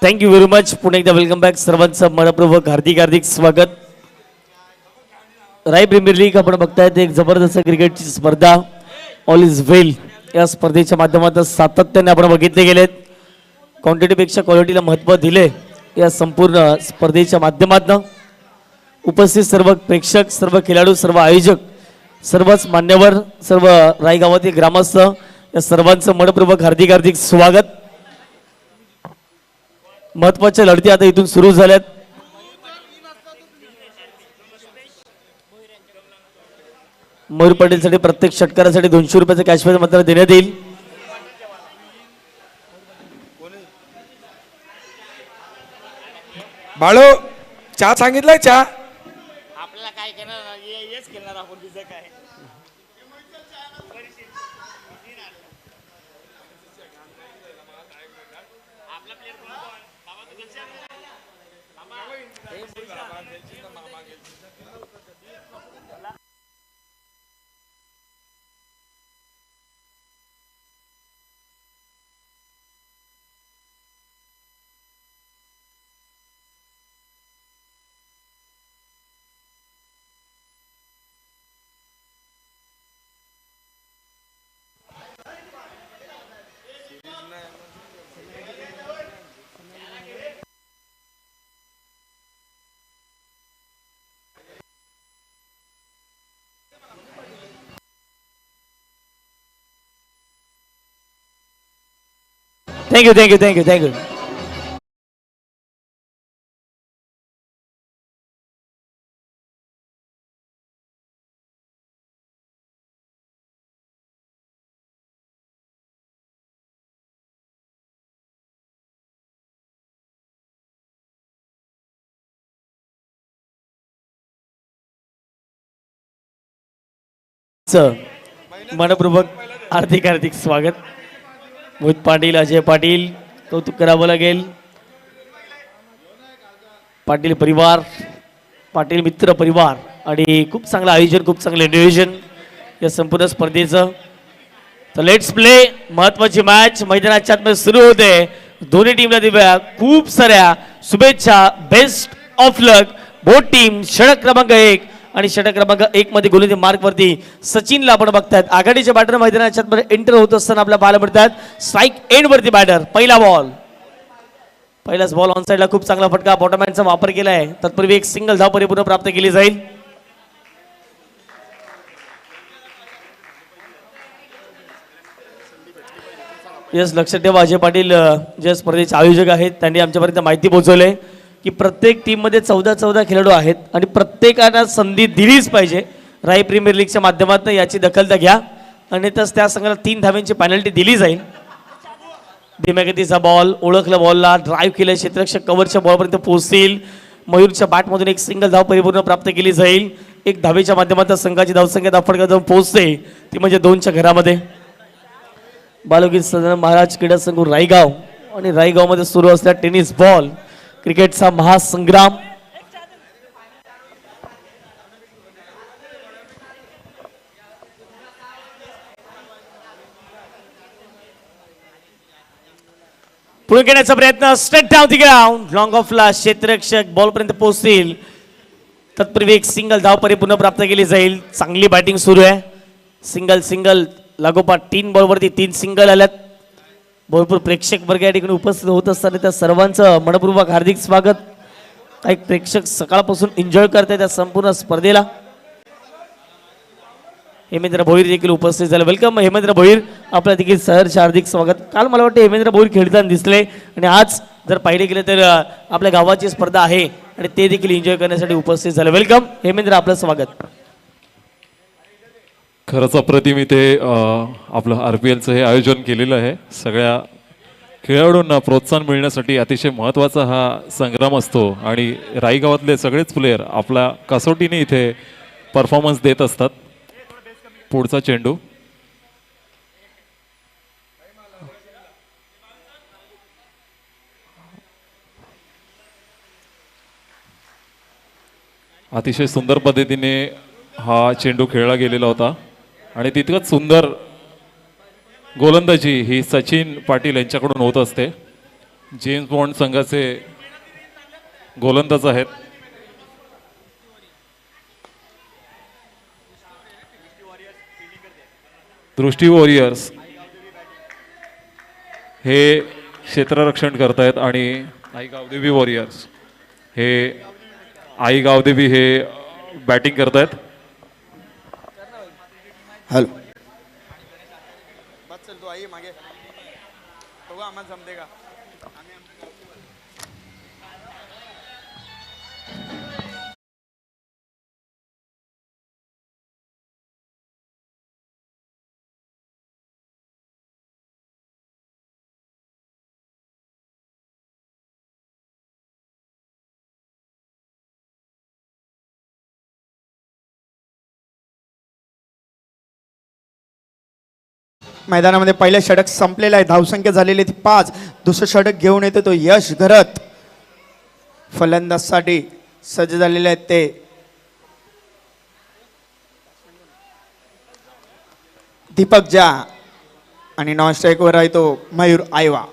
Thank you very much. पुन्हा एकदा welcome back. सर्वांचं मनपूर्वक हार्दिक हार्दिक स्वागत. राय प्रीमियर लीग आपण बघतायत. एक जबरदस्त क्रिकेटची स्पर्धा. ऑल इज वेल या स्पर्धेच्या माध्यमातून सातत्याने आपण बघितले गेलेत. क्वांटिटीपेक्षा क्वालिटीला महत्त्व दिले या संपूर्ण स्पर्धेच्या माध्यमातून. उपस्थित सर्व प्रेक्षक, सर्व खेळाडू, सर्व आयोजक, सर्वच मान्यवर, सर्व राय गावातील ग्रामस्थ या सर्वांचं मनपूर्वक हार्दिक हार्दिक स्वागत. महत्त्वाच्या लढती आता इथून सुरू झाल्यात. मयूर पाटीलसाठी प्रत्येक षटकारासाठी 200 रुपयाचं कॅश प्राइज मात्र देण्यात येईल. बाळू चहा सांगितलाय चहा आपल्याला काय करणार हेच खेळणार आपण. तुझं काय थँक्यू थँक्यू थँक्यू थँक्यू. मनपूर्वक हार्दिक हार्दिक स्वागत. मोहित पाटील, अजय पाटील, कौतुक करावं लागेल. पाटील परिवार, पाटील मित्र परिवार आणि खूप चांगलं आयोजन, खूप चांगलं नियोजन या संपूर्ण स्पर्धेचं. तर लेट्स प्ले. महत्वाची मॅच मैदानाच्या आतमध्ये सुरू होते. दोन्ही टीमला देऊया खूप साऱ्या शुभेच्छा. Best of luck both team. षटक क्रमांक 1 आणि षटक क्रमांक 1 मध्ये गोलंदाजी मार्क वरती सचिनला आपण बघतायत. आघाडीचे बॅटर मैदानाच्या आतमध्ये एंटर होत असताना आपल्या पाहायला मिळतात. स्ट्राईक एंड वरती बॅटर. पहिला बॉल, पहिलाच बॉल ऑन साईडला खूप चांगला फटका बॉटमॅनचा वापर केलाय. तत्पूर्वी एक सिंगल धाव परिपूर्ण प्राप्त केली जाईल. यस, लक्षात ठेवा अजय पाटील जे स्पर्धेचे आयोजक आहेत त्यांनी आमच्यापर्यंत माहिती पोहोचवली की प्रत्येक टीममध्ये 14 खेळाडू आहेत आणि प्रत्येकाला संधी दिलीच पाहिजे. राय प्रीमियर लीगच्या माध्यमातून याची दखल घ्या आणि त्या संघाला 3 धावांची पेनल्टी दिली जाईल. धीम्यागतीचा बॉल, ओळखला बॉलला, ड्राईव्ह केलं, क्षेत्ररक्षक कव्हरच्या बॉलपर्यंत पोहोचतील. मयूरच्या बॅटमधून एक सिंगल धाव परिपूर्ण प्राप्त केली जाईल. एक धावेच्या माध्यमातून संघाची धावसंख्या धावफटका जाऊन पोहोचते ती म्हणजे 2च्या घरामध्ये. बालगीत सदन महाराज क्रीडा संघ रायगाव आणि रायगावमध्ये सुरू असलेला टेनिस बॉल क्रिकेटचा महासंग्राम. पुढे घेण्याचा प्रयत्न. Straight down the ground. Long ऑफला क्षेत्ररक्षक बॉलपर्यंत पोहोचतील. तत्पूर्वी एक सिंगल धाव परिपूर्ण प्राप्त केली जाईल. चांगली बॅटिंग सुरू आहे. सिंगल सिंगल लागोपाठ 3 बॉलवरती 3 सिंगल आल्यात. भरपूर प्रेक्षक वर्ग या ठिकाणी उपस्थित होत असताना त्या सर्वांचं मनपूर्वक हार्दिक स्वागत. काही प्रेक्षक सकाळपासून एन्जॉय करतात त्या संपूर्ण स्पर्धेला. हेमेंद्र भोईर देखील उपस्थित झाले. वेलकम हेमेंद्र भोईर, आपल्या देखील सहर्ष हार्दिक स्वागत. काल मला वाटतं हेमेंद्र भोईर खेळताना दिसले आणि आज जर पाहिले गेले तर आपल्या गावाची स्पर्धा आहे आणि ते देखील एन्जॉय करण्यासाठी उपस्थित झाले. वेलकम हेमेंद्र, आपलं स्वागत. खरंच अप्रतिम इथे आपलं RPLचं हे आयोजन केलेलं आहे. सगळ्या खेळाडूंना प्रोत्साहन मिळण्यासाठी अतिशय महत्त्वाचा हा संग्राम असतो आणि रायगावातले सगळेच प्लेयर आपल्या कसोटीने इथे परफॉर्मन्स देत असतात. पुढचा चेंडू अतिशय सुंदर पद्धतीने हा चेंडू खेळला गेलेला होता आणि तितकंच सुंदर गोलंदाजी ही सचिन पाटील यांच्याकडून होत असते. जेम्स बॉन्ड संघाचे गोलंदाज आहेत. दृष्टी वॉरियर्स हे क्षेत्ररक्षण करतायत आणि आई गावदेवी वॉरियर्स हे आई गावदेवी हे बॅटिंग करतायत. हॅलो बस चल तू आई मागे बघू आम्हाला जमते का. मैदानामध्ये पहिलं षटक संपलेलं आहे. धावसंख्या झालेली ती 5. दुसरं षटक घेऊन येतो तो यश घरत. फलंदाजसाठी सज्ज झालेले आहेत ते दीपक झा आणि नॉन स्ट्राईकवर आहे तो मयूर आयवा.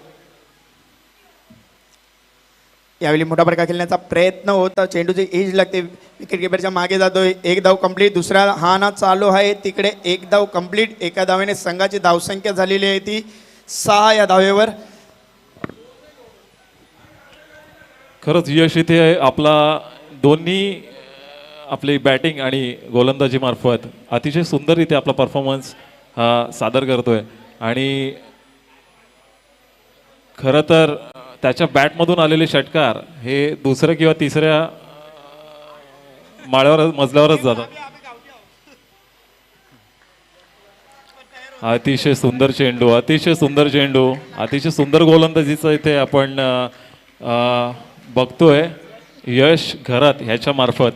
यावेळी मोठा फटका खेळण्याचा प्रयत्न होता. चेंडूची एज लागते. विकेट किपरच्या मागे जातोय. एक धाव कंप्लीट. दुसरा हा ना चालू आहे. तिकडे एक धाव कंप्लीट. एका धावेने संघाची धावसंख्या झालेली आहे ती 6 या धावेवर. खरंच यश इथे आपला दोन्ही आपली बॅटिंग आणि गोलंदाजी मार्फत अतिशय सुंदर इथे आपला परफॉर्मन्स हा सादर करतोय आणि खरं तर त्याच्या बॅटमधून आलेले षटकार हे दुसऱ्या किंवा तिसऱ्या मजल्यावरच जातात. अतिशय सुंदर चेंडू, अतिशय सुंदर चेंडू, अतिशय सुंदर गोलंदाजीचं इथे आपण बघतोय यश घरात ह्याच्या मार्फत.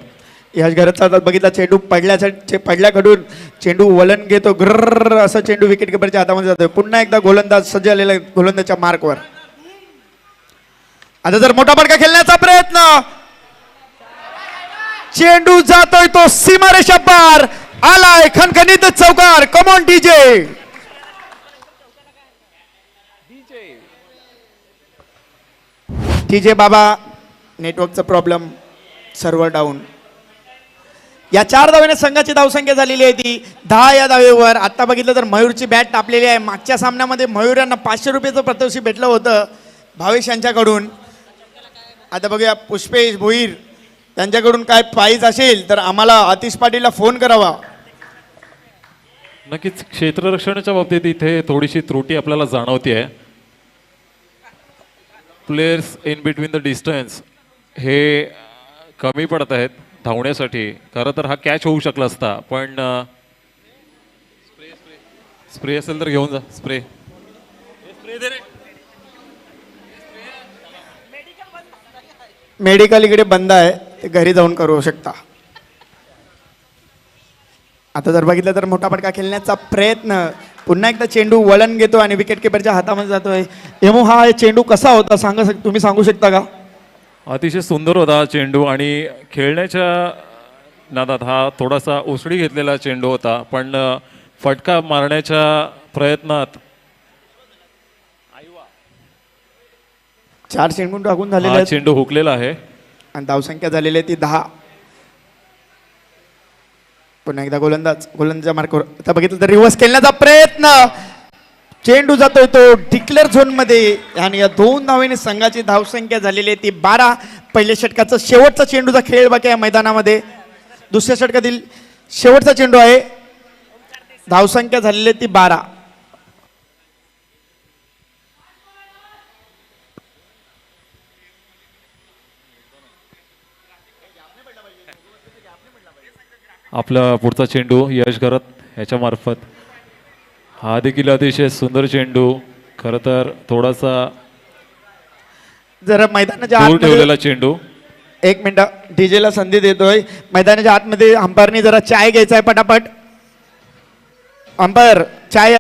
यश घरतचा बघितला चेंडू पडल्याकडून चेंडू वलन घेतो. ग्रर असं चेंडू विकेट किपरच्या हातामध्ये जातोय. पुन्हा एकदा गोलंदाज सज्ज झालेला गोलंदाजच्या मार्कवर. आता जर मोठा फटका खेळण्याचा प्रयत्न. चेंडू जातोय तो सीमारेषा पार. आलाय खणखणीत चौकार. Come on DJ. डीजे बाबा नेटवर्कचा प्रॉब्लेम. Server down. या 4 धावेने संघाची धावसंख्या झालेली आहे ती 10 या धावेवर. आता बघितलं तर मयूरची बॅट टापलेली आहे. मागच्या सामन्यामध्ये मयूर यांना 500 रुपयाचं पारितोषिक भेटलं होतं भावेश यांच्याकडून. आता बघूया पुष्पेश भोईर त्यांच्याकडून काय प्राईज असेल तर आम्हाला आतिश पाटीलला फोन करावा. नक्कीच क्षेत्ररक्षणाच्या बाबतीत इथे थोडीशी त्रुटी आपल्याला जाणवते आहे. Players in between the distance हे कमी पडत आहेत धावण्यासाठी. खरं तर हा कॅच होऊ शकला असता पण स्प्रे असेल तर घेऊन जा. स्प्रे मेडिकल इकडे बंद आहे. ते घरी जाऊन करू शकता. आता जर बघितलं तर मोठा फटका खेळण्याचा प्रयत्न. पुन्हा एकदा चेंडू वळण घेतो आणि विकेट किपरच्या हातामध्ये जातोय. एमो हा चेंडू कसा होता तुम्ही सांगू शकता का. अतिशय सुंदर होता चेंडू आणि खेळण्याच्या नादात हा थोडासा उसळी घेतलेला चेंडू होता पण फटका मारण्याच्या प्रयत्नात 4 चेंडू टाकून झालेले हा आहेत चेंडू हुकलेला आहे आणि धावसंख्या झालेली आहे ती 10. पुन्हा एकदा गोलंदाजच्या मार्कवर. आता बघितलं तर रिव्हर्स खेळण्याचा प्रयत्न. चेंडू जातोय तो डिक्लेअर झोन मध्ये आणि या 2 धावेने संघाची धावसंख्या झालेली आहे ती 12. पहिल्या षटकाचा शेवटचा चेंडूचा खेळ बाकी आहे मैदानामध्ये. दुसऱ्या षटकातील शेवटचा चेंडू आहे. धावसंख्या झालेली आहे ती 12. आपला पुढचा चेंडू यश करत ह्याच्या मार्फत. हा देखील अतिशय सुंदर चेंडू. खरं तर थोडासा जरा मैदानाच्या दूर आतमध्ये ठेवलेला चेंडू. 1 मिनिट डीजेला संधी देतोय. मैदानाच्या आतमध्ये अंपायरने जरा चाय घ्यायचा आहे पटापट. अंपायर चाय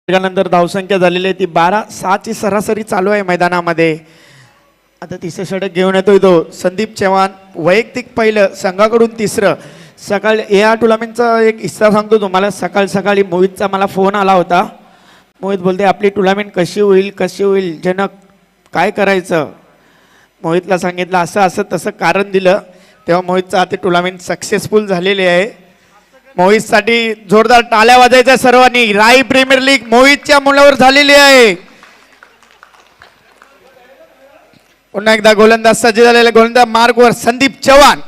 त्यानंतर धावसंख्या झालेली आहे ती 12-6ची सरासरी चालू आहे मैदानामध्ये. आता तिसरं षटक घेऊन येतोय तो संदीप चव्हाण, वैयक्तिक पहिलं, संघाकडून तिसरं. सकाळी या टुर्नामेंटचा एक किस्सा सांगतो तुम्हाला. सकाळी मोहितचा मला फोन आला होता. मोहित बोलते आपली टुर्नामेंट कशी होईल जनक काय करायचं. मोहितला सांगितलं असं असं तसं कारण दिलं, तेव्हा मोहितचं आता टुर्नामेंट सक्सेसफुल झालेली आहे. मोहितसाठी जोरदार टाळ्या वाजायच्या सर्वांनी. राई प्रीमियर लीग मोहितच्या मुलावर झालेली आहे. पुन्हा एकदा गोलंदाज सज्ज झालेला, गोलंदाज मार्गवर संदीप चव्हाण.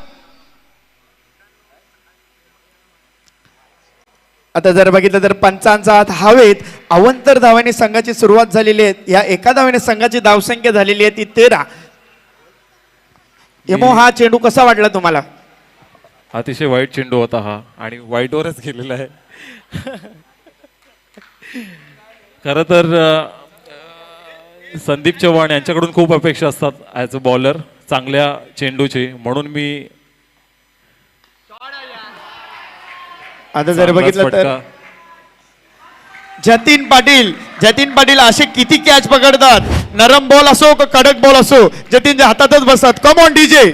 आता जर बघितलं तर पंचांचा हात हवेत. अवंतर धावाने संघाची सुरुवात झालेली आहे. या एका धावाने संघाची धावसंख्या झालेली आहे ती 13. एमो हा चेंडू कसा वाटला तुम्हाला? अतिशय वाईट चेंडू होता हा आणि वाईटवरच गेलेला आहे. खरं तर संदीप चव्हाण यांच्याकडून खूप अपेक्षा असतात ॲज अ बॉलर चांगल्या चेंडूची, म्हणून मी आता जर बघितलं तर फटका. जतीन पाटील असे किती कॅच पकडतात, नरम बॉल असो का कडक बॉल असो, जतीनच्या हातातच बसतात. Come on DJ.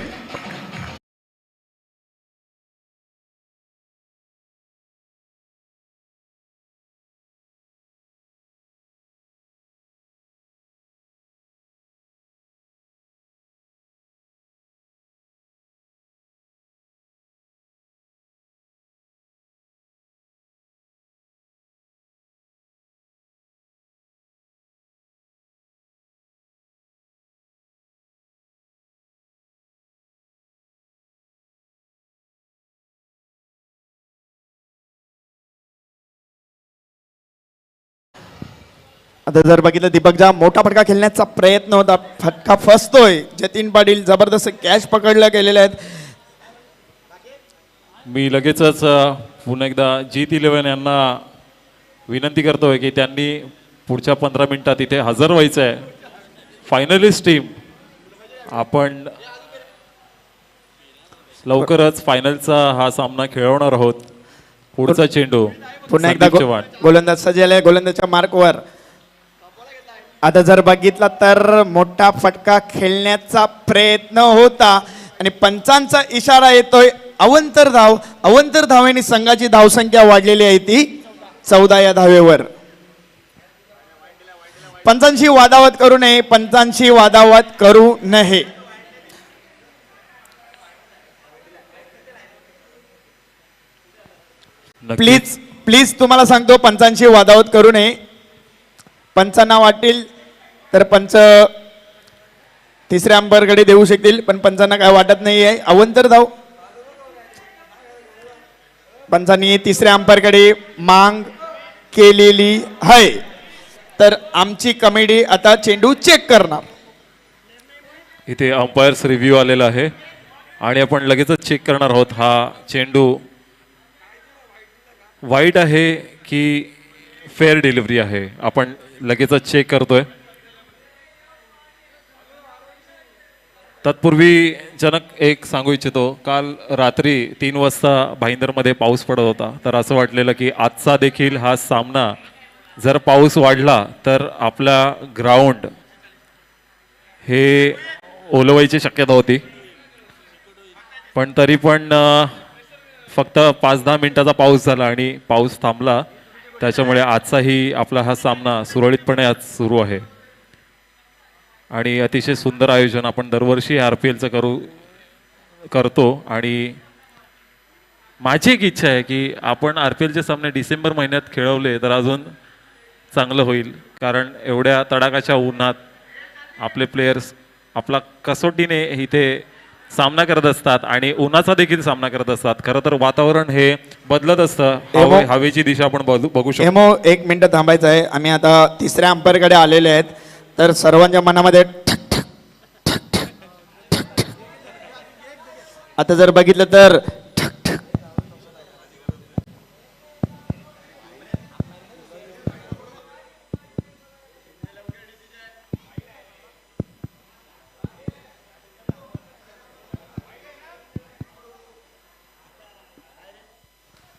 आता जर बघितलं दीपकचा मोठा फटका खेळण्याचा प्रयत्न होता, फटका फसतोय. जतीन पाटील जबरदस्त कॅच पकडल्या गेलेले आहेत. मी लगेचच पुन्हा एकदा G11 यांना विनंती करतोय की त्यांनी पुढच्या 15 मिनिटात इथे हजर व्हायचं आहे. फायनलिस्ट टीम आपण लवकरच फायनलचा हा सामना खेळवणार आहोत. पुढचा चेंडू पुन्हा एकदा संदीप चव्हाण. गोलंदाज सजल आहे, गोलंदाजच्या मार्कवर. आता जर बघितला तर मोठा फटका खेळण्याचा प्रयत्न होता आणि पंचांचा इशारा येतोय अवंतर धावेने संघाची धावसंख्या वाढलेली आहे ती 14 या धावेवर. पंचांशी वादावाद करू नये. प्लीज तुम्हाला सांगतो पंचांशी वादावाद करू नये. पंचांना वाटेल तर पंच तिसऱ्या अंपायरकडे देऊ शकतील, पण पंचांना काय वाटत नाही आहे. अवंतर धाव पंचांनी तिसऱ्या अंपायरकडे मांग केलेली आहे. तर आमची कमिटी आता चेंडू चेक करणार. इथे अंपायर्स रिव्ह्यू आलेला आहे आणि आपण लगेचच चेक करणार आहोत हा चेंडू वाईट आहे की फेअर डिलिव्हरी आहे. आपण लगेचच चेक करतोय. तत्पूर्वी जनक एक सांगू इच्छितो, काल रात्री 3 वाजता भाईंदरमध्ये पाऊस पडत होता, तर असं वाटलेलं की आजचा देखील हा सामना जर पाऊस वाढला तर आपला ग्राउंड हे ओलवायची शक्यता होती. पण तरी पण फक्त 5-10 मिनिटाचा पाऊस झाला आणि पाऊस थांबला, त्याच्यामुळे आजचाही आपला हा सामना सुरळीतपणे आज सुरू आहे. आणि अतिशय सुंदर आयोजन आपण दरवर्षी RPLचं करतो. आणि माझी एक इच्छा आहे की आपण RPLचे सामने डिसेंबर महिन्यात खेळवले तर अजून चांगलं होईल, कारण एवढ्या तडाखाच्या उन्हात आपले प्लेयर्स आपला कसोटीने इथे सामना करत असतात आणि उन्हाचा देखील सामना करत असतात. खरं तर वातावरण हे बदलत असतं, हवेची दिशा आपण बघू शकतो. हेमो 1 मिनिट थांबायचं आहे. आम्ही आता तिसऱ्या अंपायरकडे आलेले आहेत, तर सर्वांच्या मनामध्ये ठक ठक ठक ठक ठक ठक. आता जर बघितलं तर ठक ठक.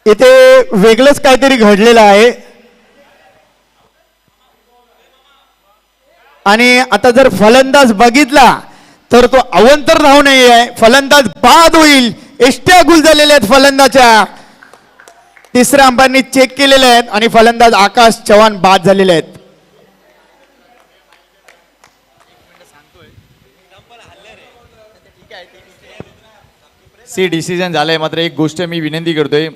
इथे वेगळंच काहीतरी घडलेलं आहे. आणि आता जर फलंदाज बघितला तर तो अवंतर धाव नाही आहे, फलंदाज बाद होईल. एष्ट्या गुल झालेल्या आहेत फलंदाच्या. तिसऱ्या अंपायरनी चेक केलेले आहेत आणि फलंदाज आकाश चव्हाण बाद झालेले आहेत. डिसिजन झालंय. मात्र एक गोष्ट मी विनंती करतोय,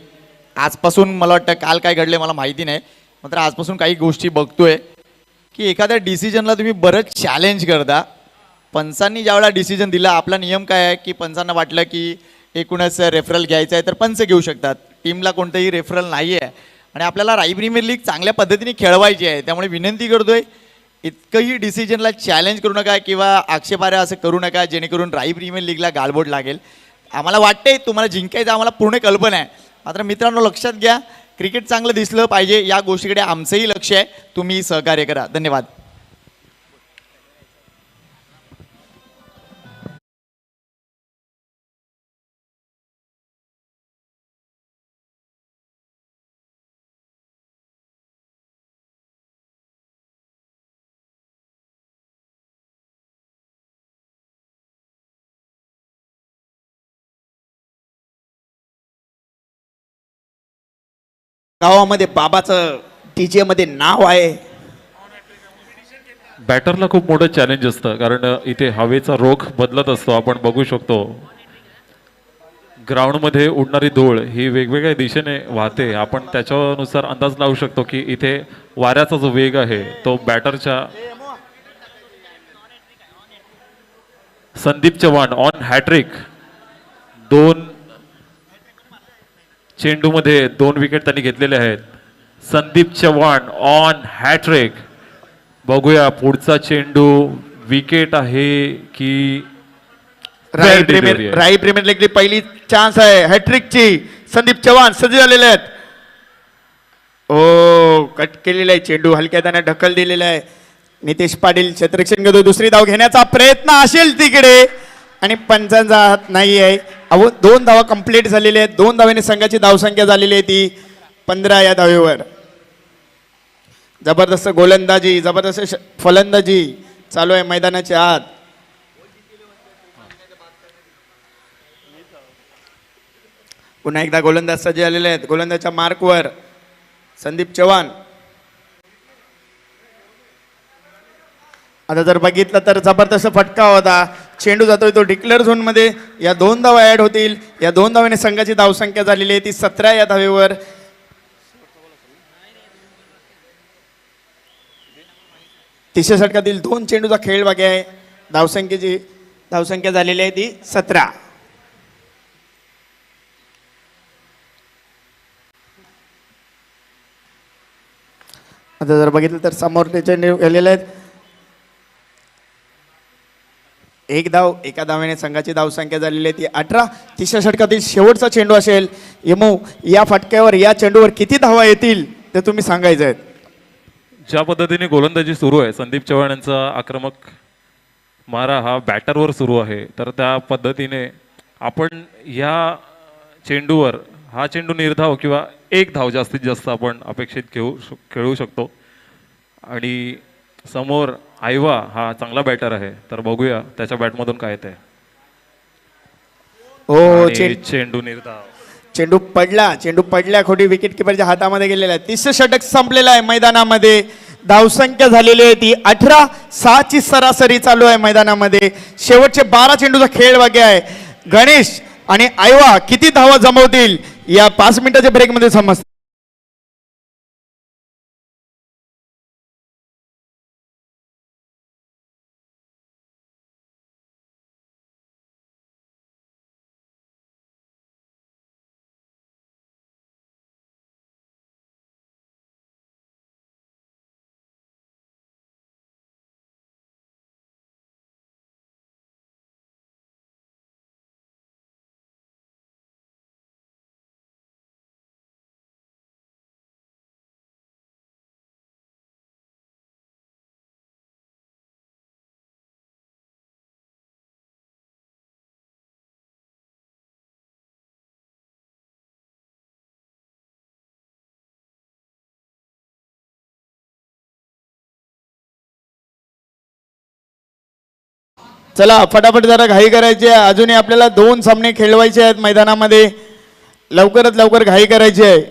आजपासून मला वाटतं काल काय घडले मला माहिती नाही, मात्र आजपासून काही गोष्टी बघतोय की एखाद्या डिसिजनला तुम्ही बरंच चॅलेंज करता. पंचांनी ज्यावेळेला डिसिजन दिला, आपला नियम काय आहे की पंचांना वाटलं की एकूणच रेफरल घ्यायचं आहे तर पंच घेऊ शकतात, टीमला कोणतंही रेफरल नाही आहे आणि आपल्याला राई प्रीमियर लीग चांगल्या पद्धतीने खेळवायची आहे. त्यामुळे विनंती करतोय, इतकंही डिसिजनला चॅलेंज करू नका किंवा आक्षेपार्ह असं करू नका जेणेकरून राई प्रीमियर लीगला गालबोट लागेल. आम्हाला वाटतंय तुम्हाला जिंकायचं, आम्हाला पूर्ण कल्पना आहे. मात्र मित्रांनो लक्षात घ्या, क्रिकेट चांगलं दिसलं पाहिजे या गोष्टीकडे आमचंही लक्ष आहे. तुम्ही सहकार्य करा. धन्यवाद. गावामध्ये बाबाचं डीजे मध्ये नाव आहे. बॅटरला खूप मोठं चॅलेंज असतं, कारण इथे हवेचा रोख बदलत असतो. आपण बघू शकतो ग्राउंडमध्ये उडणारी धूळ ही वेगवेगळ्या दिशेने वाहते. आपण त्याच्यानुसार अंदाज लावू शकतो की इथे वाऱ्याचा जो वेग आहे तो बॅटरच्या संदीप चव्हाण ऑन हॅट्रिक, 2 चेंडूमध्ये 2 विकेट त्यांनी घेतलेले आहेत. Sandeep Chavan on hattrick. बघूया पुढचा चेंडू विकेट आहे की राई प्रीमियर लीगची पहिली चान्स आहे हॅट्रिकची. संदीप चव्हाण सज्ज झालेले आहेत. ओ कट केलेला आहे चेंडू, हलक्या त्याने ढकल दिलेला आहे. नितेश पाटील क्षेत्ररक्षण घेतो, दुसरी धाव घेण्याचा प्रयत्न असेल तिकडे आणि पंचांचा हात नाही आहे. 2 धावा कंप्लीट झालेल्या आहेत. 2 धावेने संघाची धावसंख्या झालेली आहे ती 15 या धावेवर. जबरदस्त गोलंदाजी, जबरदस्त फलंदाजी चालू आहे मैदानाच्या आत. पुन्हा एकदा गोलंदाज सज्ज झालेले आहेत. गोलंदाजच्या मार्कवर संदीप चव्हाण. आता जर बघितलं तर जबरदस्त फटका होता. चेंडू जातोय तो डिक्लेअर झोन मध्ये. या 2 धावा ऍड होतील. या 2 धावेने संघाची धावसंख्या झालेली आहे ती 17 या धावेवर. तिसऱ्या षटकातील 2 चेंडूचा खेळ बाकी आहे. धावसंख्या झालेली आहे ती 17. आता जर बघितलं तर समोरचे चेंडू गेलेले आहेत. 1 धाव, एका धावेने संघाची धावसंख्या झालेली आहे ती 18. तिसऱ्या षटकातील शेवटचा चेंडू असेल. यमू या फटक्यावर या चेंडूवर किती धावा येतील ते तुम्ही सांगायचं आहे. ज्या पद्धतीने गोलंदाजी सुरू आहे, संदीप चव्हाण यांचा आक्रमक मारा हा बॅटरवर सुरू आहे, तर त्या पद्धतीने आपण या चेंडूवर हा चेंडू निर्धाव किंवा 1 धाव जास्तीत जास्त आपण अपेक्षित खेळू शकतो. आणि समोर आयवा हा चांगला बॅटर आहे, तर बघूया त्याच्या बॅटमधून काय येतंय. हो चेंडू निर्धाव. चेंडू पडल्या खोटी विकेट किपरच्या हातामध्ये गेलेला आहे. तिसरं षटक संपलेलं आहे मैदानामध्ये. धावसंख्या झालेली आहे ती 18. 6 ची सरासरी चालू आहे मैदानामध्ये. शेवटचे 12 चेंडूचा खेळ बाकी आहे. गणेश आणि आयवा किती धावा जमवतील या 5 मिनिटाच्या ब्रेकमध्ये समजतं. चला फटाफट जरा घाई करायची आहे, अजूनही आपल्याला 2 सामने खेळवायचे आहेत मैदानामध्ये. लवकरात लवकर घाई करायची आहे.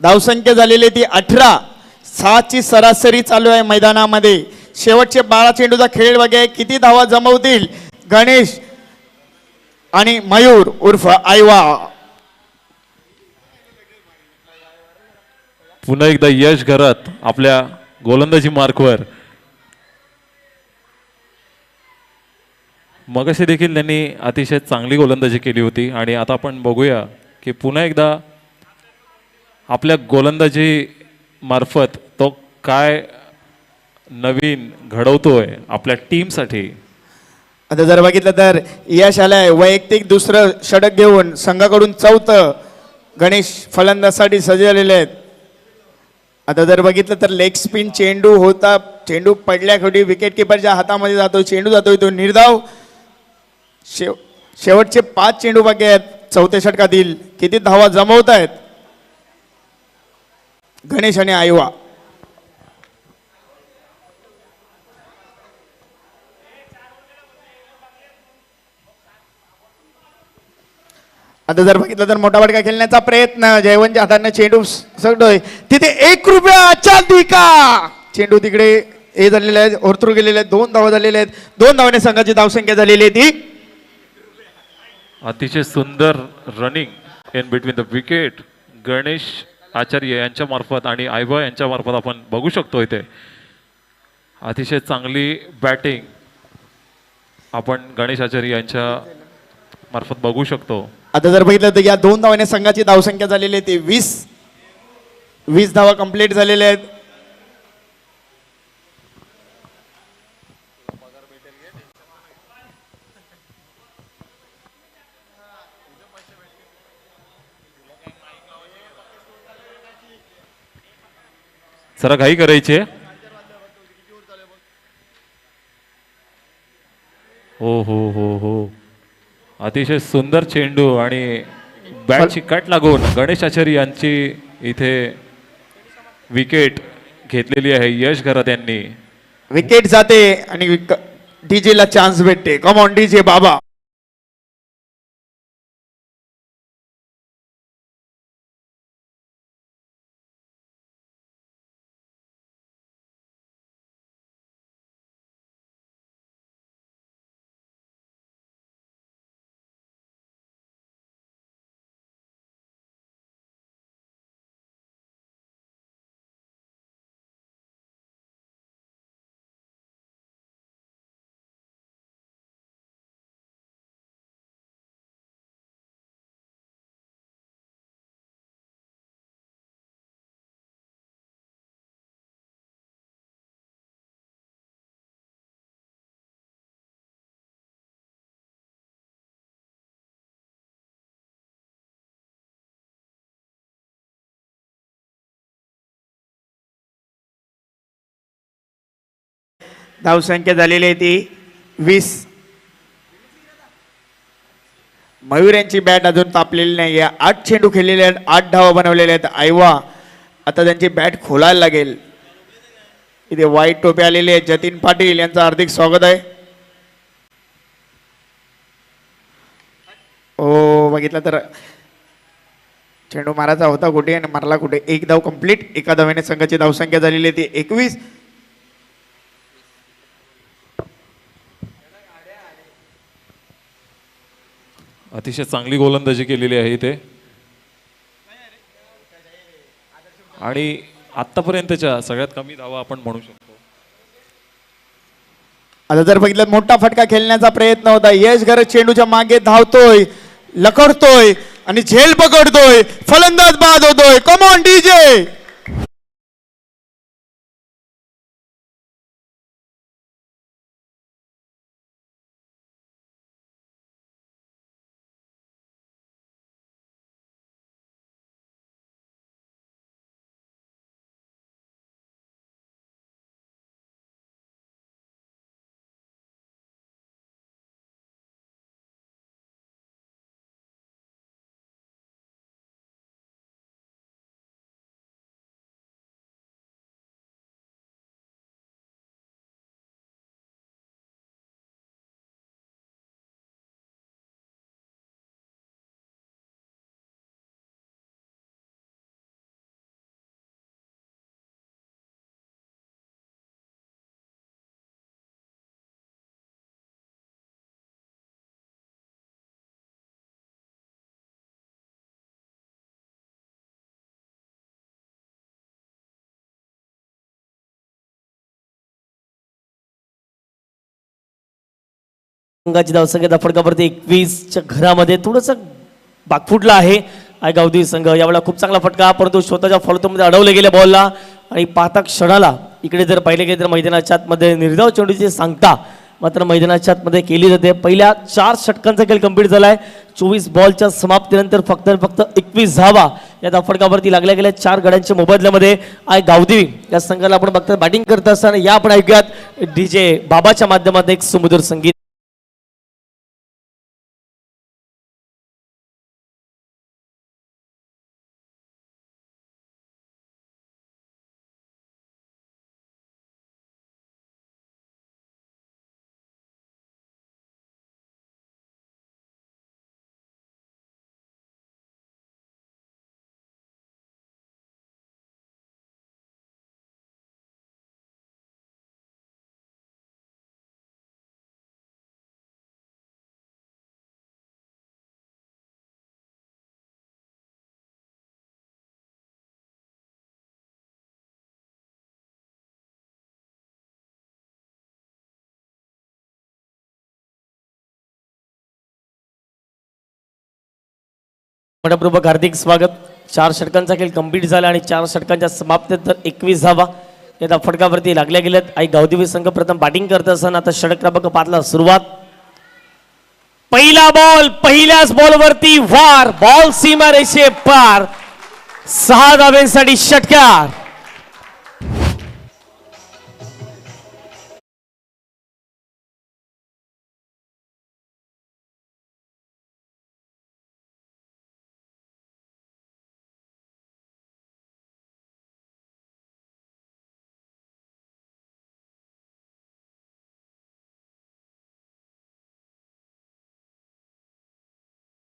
धावसंख्या झालेली ती 18. 6ची सरासरी चालू आहे मैदानामध्ये. शेवटचे 12 चेंडूचा खेळ बघे, किती धावा जमवतील गणेश आणि मयूर उर्फ आयवा. पुन्हा एकदा यश घरात आपल्या गोलंदाजी मार्कवर. मगाशी देखील त्यांनी अतिशय चांगली गोलंदाजी केली होती आणि आता आपण बघूया की पुन्हा एकदा आपल्या गोलंदाजी मार्फत तो काय नवीन घडवतोय आपल्या टीमसाठी. आता जर बघितलं तर यश आलाय वैयक्तिक दुसरं षटक घेऊन, संघाकडून 4थं. गणेश फलंदाजसाठी सजलेले आहेत. आता जर बघितलं तर लेग स्पिन चेंडू होता, चेंडू पडल्याखोटी विकेट किपरच्या हातामध्ये जातो, चेंडू जातोय तो निर्धाव. शेवटचे 5 चेंडू बाकी आहेत 4थ्या षटकातील. किती धावा जमवत आहेत गणेश आणि आयवा. आता जर बघितलं तर मोठा फटका खेळण्याचा प्रयत्न, जयवंतच्या हाताने चेंडू सगळोय तिथे. 1 रुपया चांदिका. चेंडू तिकडे हे झालेले आहेत, ओरतूर गेलेले आहेत. 2 धावा झालेल्या आहेत. 2 धावाने संघाची धावसंख्या झालेली आहे ती. अतिशय सुंदर running in between the wicket Ganesh Acharya यांच्या मार्फत आणि आयबा यांच्या मार्फत आपण बघू शकतो. इथे अतिशय चांगली बॅटिंग आपण गणेश आचार्य यांच्या मार्फत बघू शकतो. आता जर बघितलं तर या 2 धावाने संघाची धावसंख्या झालेली आहे ती 20 धावा कंप्लीट झालेल्या आहेत. जरा घाई करायची आहे. हो हो हो हो, अतिशय सुंदर चेंडू आणि बॅटची कट लागून गणेश आचार्य यांची इथे विकेट घेतलेली आहे यश घरात यांनी. विकेट जाते आणि डीजे ला चान्स भेटते. कम ऑन डीजे बाबा. धावसंख्या झालेली आहे ती 20. मयूर यांची बॅट अजून तापलेली नाही आहे. 8 चेंडू खेळलेले आहेत, 8 धावा बनवलेल्या आहेत. आयवा आता त्यांची बॅट खोलायला लागेल. इथे वाईट टोपे आलेले आहेत. जतीन पाटील यांचं हार्दिक स्वागत आहे. ओ बघितलं तर चेंडू मारायचा होता कुठे आणि मारला कुठे. 1 धाव कंप्लीट. एका धावेने संघाची धावसंख्या झालेली आहे ती 21. अतिशय चांगली गोलंदाजी केलेली आहे इथे आणि आतापर्यंतच्या सगळ्यात कमी धावा आपण म्हणू शकतो. आता जर बघितलं मोठा फटका खेळण्याचा प्रयत्न होता. यश घर चेंडूच्या मागे धावतोय, लखडतोय आणि झेल पकडतोय. फलंदाज बाद होतोय. Come on DJ. संघाची धावसंख्या फटकावरती 21च्या घरामध्ये थोडंसं बागफुटला आहे आय गावदेवी संघ. यावेळेला खूप चांगला फटका, परंतु स्वतःच्या फॉलोमध्ये अडवले गेले बॉलला आणि पाहता क्षणाला इकडे जर पाहिले गेले तर मैदानाच्या आतमध्ये निर्धाव चेंडूची सांगता मात्र मैदानाच्या आतमध्ये केली जाते. पहिल्या 4 षटकांचा खेळ कंप्लीट झालाय. 24 बॉलच्या समाप्तीनंतर फक्त 21 धावा या धावफटकावरती लागल्या गेल्या 4 गड्यांच्या मोबदल्यामध्ये आय गावदेवी या संघाला आपण बघता बॅटिंग करत असताना या आपण ऐकूयात डीजे बाबाच्या माध्यमातून एक सुमधुर संगीत. मनपूर्वक हार्दिक स्वागत. 4 षटकांचा खेळ कंप्लीट झाला आणि 4 षटकांच्या समाप्तीनंतर 21 धावा या धावफटकावरती लागल्या गेल्यात. आई गावदेवी संघ प्रथम बॅटिंग करत असताना आता षटक क्रमांक 5 ला सुरुवात. पहिला बॉल, पहिल्याच बॉलवरती वार, बॉल सीमा रेषे पार. 6 धावांसाठी षटकार.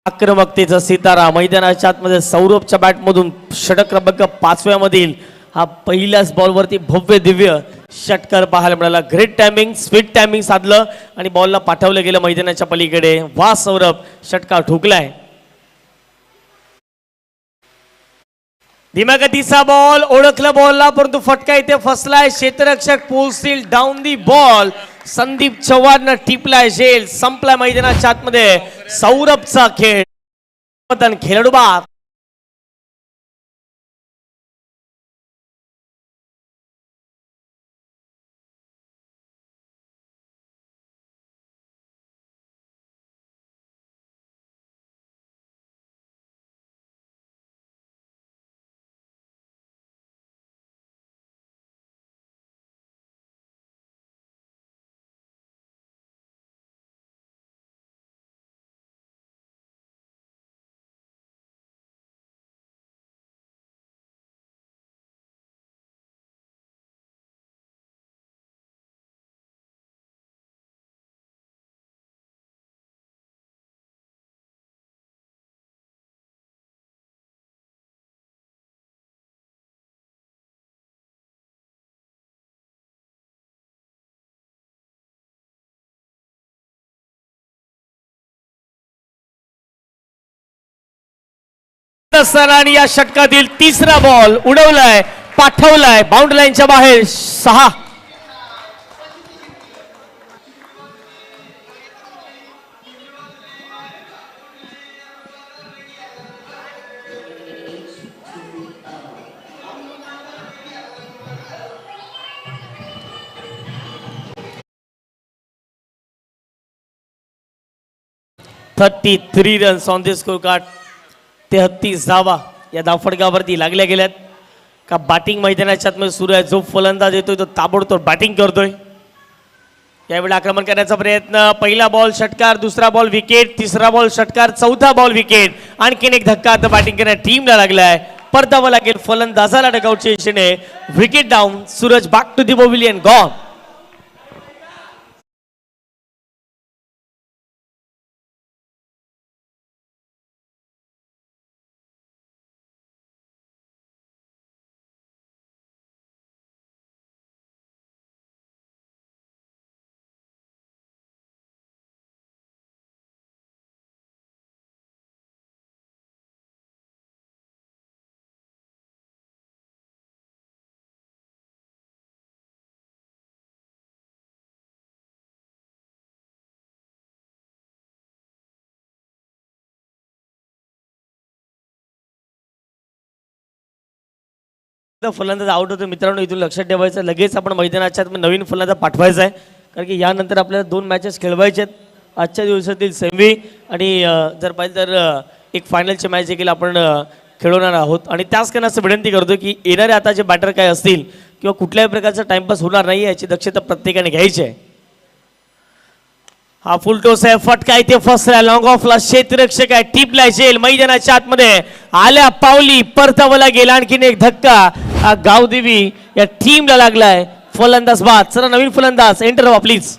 आक्रमकतेचा सितारा मैदानाच्या आतमध्ये सौरभच्या बॅटमधून षटक क्रमांक 5व्या मधील हा पहिल्याच बॉलवरती भव्य दिव्य षटकार पाहायला मिळाला. ग्रेट टायमिंग, स्वीट टायमिंग साधलं आणि बॉलला पाठवलं गेलं मैदानाच्या पलीकडे. वा सौरभ, षटकार ठोकलाय. धीम्या गतीचा बॉल, ओळखलं बॉलला परंतु फटका इथे फसलाय. क्षेत्ररक्षक पुल स्टील down the ball. Sandeep Chavan टिपलाय झेल. संपला मैदानाच्या आतमध्ये सौरभचा खेळ. खेळाडू बाद. आणि या षटकातील तिसरा बॉल उडवलाय, पाठवलाय बाउंड्री लाईनच्या बाहेर. 6. $33 runs on the score card. 33 धावा या धावफटकावरती लागल्या गेल्यात. का बॅटिंग मैदानाच्या आतमध्ये सुरू आहे. जो फलंदाज येतोय तो ताबडतोब बॅटिंग करतोय. यावेळी आक्रमण करण्याचा प्रयत्न. पहिला बॉल षटकार, दुसरा बॉल विकेट, तिसरा बॉल षटकार, चौथा बॉल विकेट. आणखीन एक धक्का आता बॅटिंग करण्या टीमला लागलाय. परतावं लागेल फलंदाजाला डगआउटच्या दिशेने. Wicket down. Suraj back to the pavilion. Gone. फलंदाज आउट होतो मित्रांनो, इथून लक्षात ठेवायचं, लगेच आपण मैदानाच्या आत नवीन फलंदाज पाठवायचा आहे, कारण की यानंतर आपल्याला 2 मॅचेस खेळवायचे आहेत आजच्या दिवसातील सेमी आणि जर पाहिजे तर एक फायनलची मॅच देखील आपण खेळवणार आहोत. आणि त्याच कारण असं विनंती करतो की येणारे आता जे बॅटर काय असतील किंवा कुठल्याही प्रकारचा टाइमपास होणार नाही याची दक्षता प्रत्येकाने घ्यायची आहे. हा फुल टॉस आहे, फटका इथे फसला, लॉंग ऑफला क्षेत्ररक्षक आहे, टिपला जेल मैदानाच्या आतमध्ये आल्या पावली परतावला गेला, आणखीन एक धक्का हा गावदेवी या टीमला लागलाय. फलंदाज बाद, चला नवीन फलंदाज एंटर व्हा प्लीज.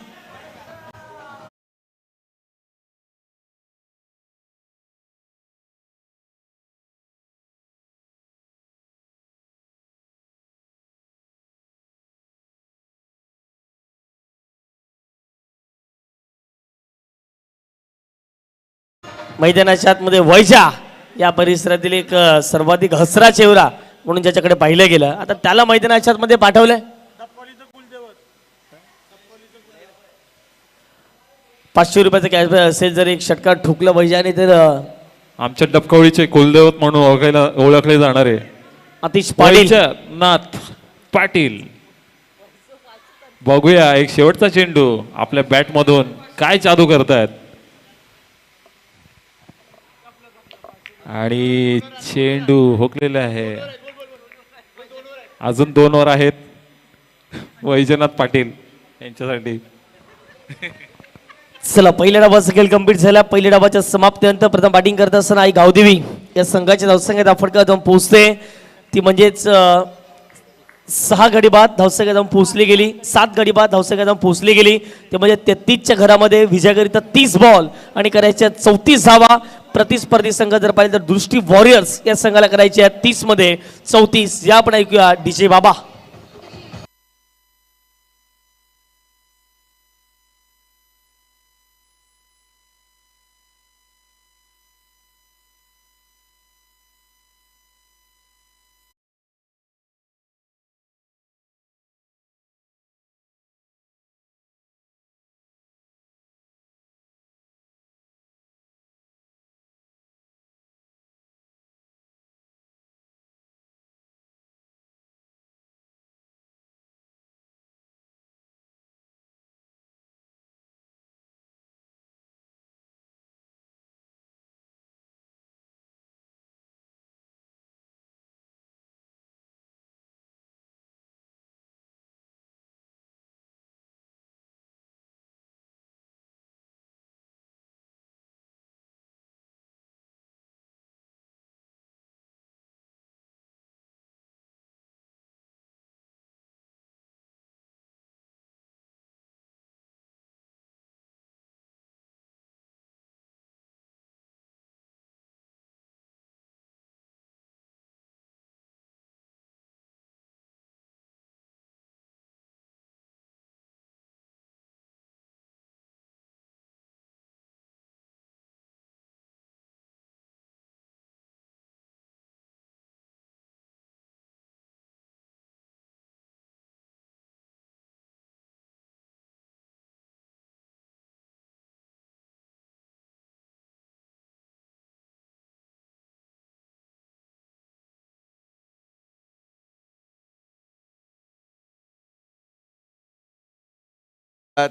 मैदानाच्या आतमध्ये वैजा या परिसरातील एक सर्वाधिक हसरा चेहरा म्हणून ज्याच्याकडे पाहिलं गेलं, आता त्याला मैदानाच्या आतमध्ये पाठवलंय. 500 रुपयाचं कॅश असेल जर एक षटकार ठोकलं वैजाने तर आमच्या डबकवळीचे कुलदैवत म्हणून ओळखले जाणारे अतिश पाटील नाथ पाटील. बघूया एक शेवटचा चेंडू आपल्या बॅट मधून काय जादू करतायत. आणि चेंडू हुकलेला आहे. अजून 2 ओव्हर आहेत वैजनाथ पाटील यांच्यासाठी. चला पहिल्या डावाचा खेळ कंप्लीट झाला. पहिल्या डावाच्या समाप्तीनंतर प्रथम बॅटिंग करत असताना आई गावदेवी या संघाच्या धावसंख्येत फटका जाऊन पोहोचते, ती म्हणजेच 6 गडी बाद धावसंख्या जाऊन पोहोचली गेली, 7 गडी बाद धावसंख्या जाऊन पोहोचली गेली, ते म्हणजे 33च्या घरामध्ये विजयाकरिता 30 बॉल आणि करायच्या 34 धावा. प्रतिस्पर्धी संघ जर पाहिजे तर दृष्टी वॉरियर्स या संघाला करायचे आहेत 30 मध्ये 34. या आपण ऐकूया डीजे बाबा.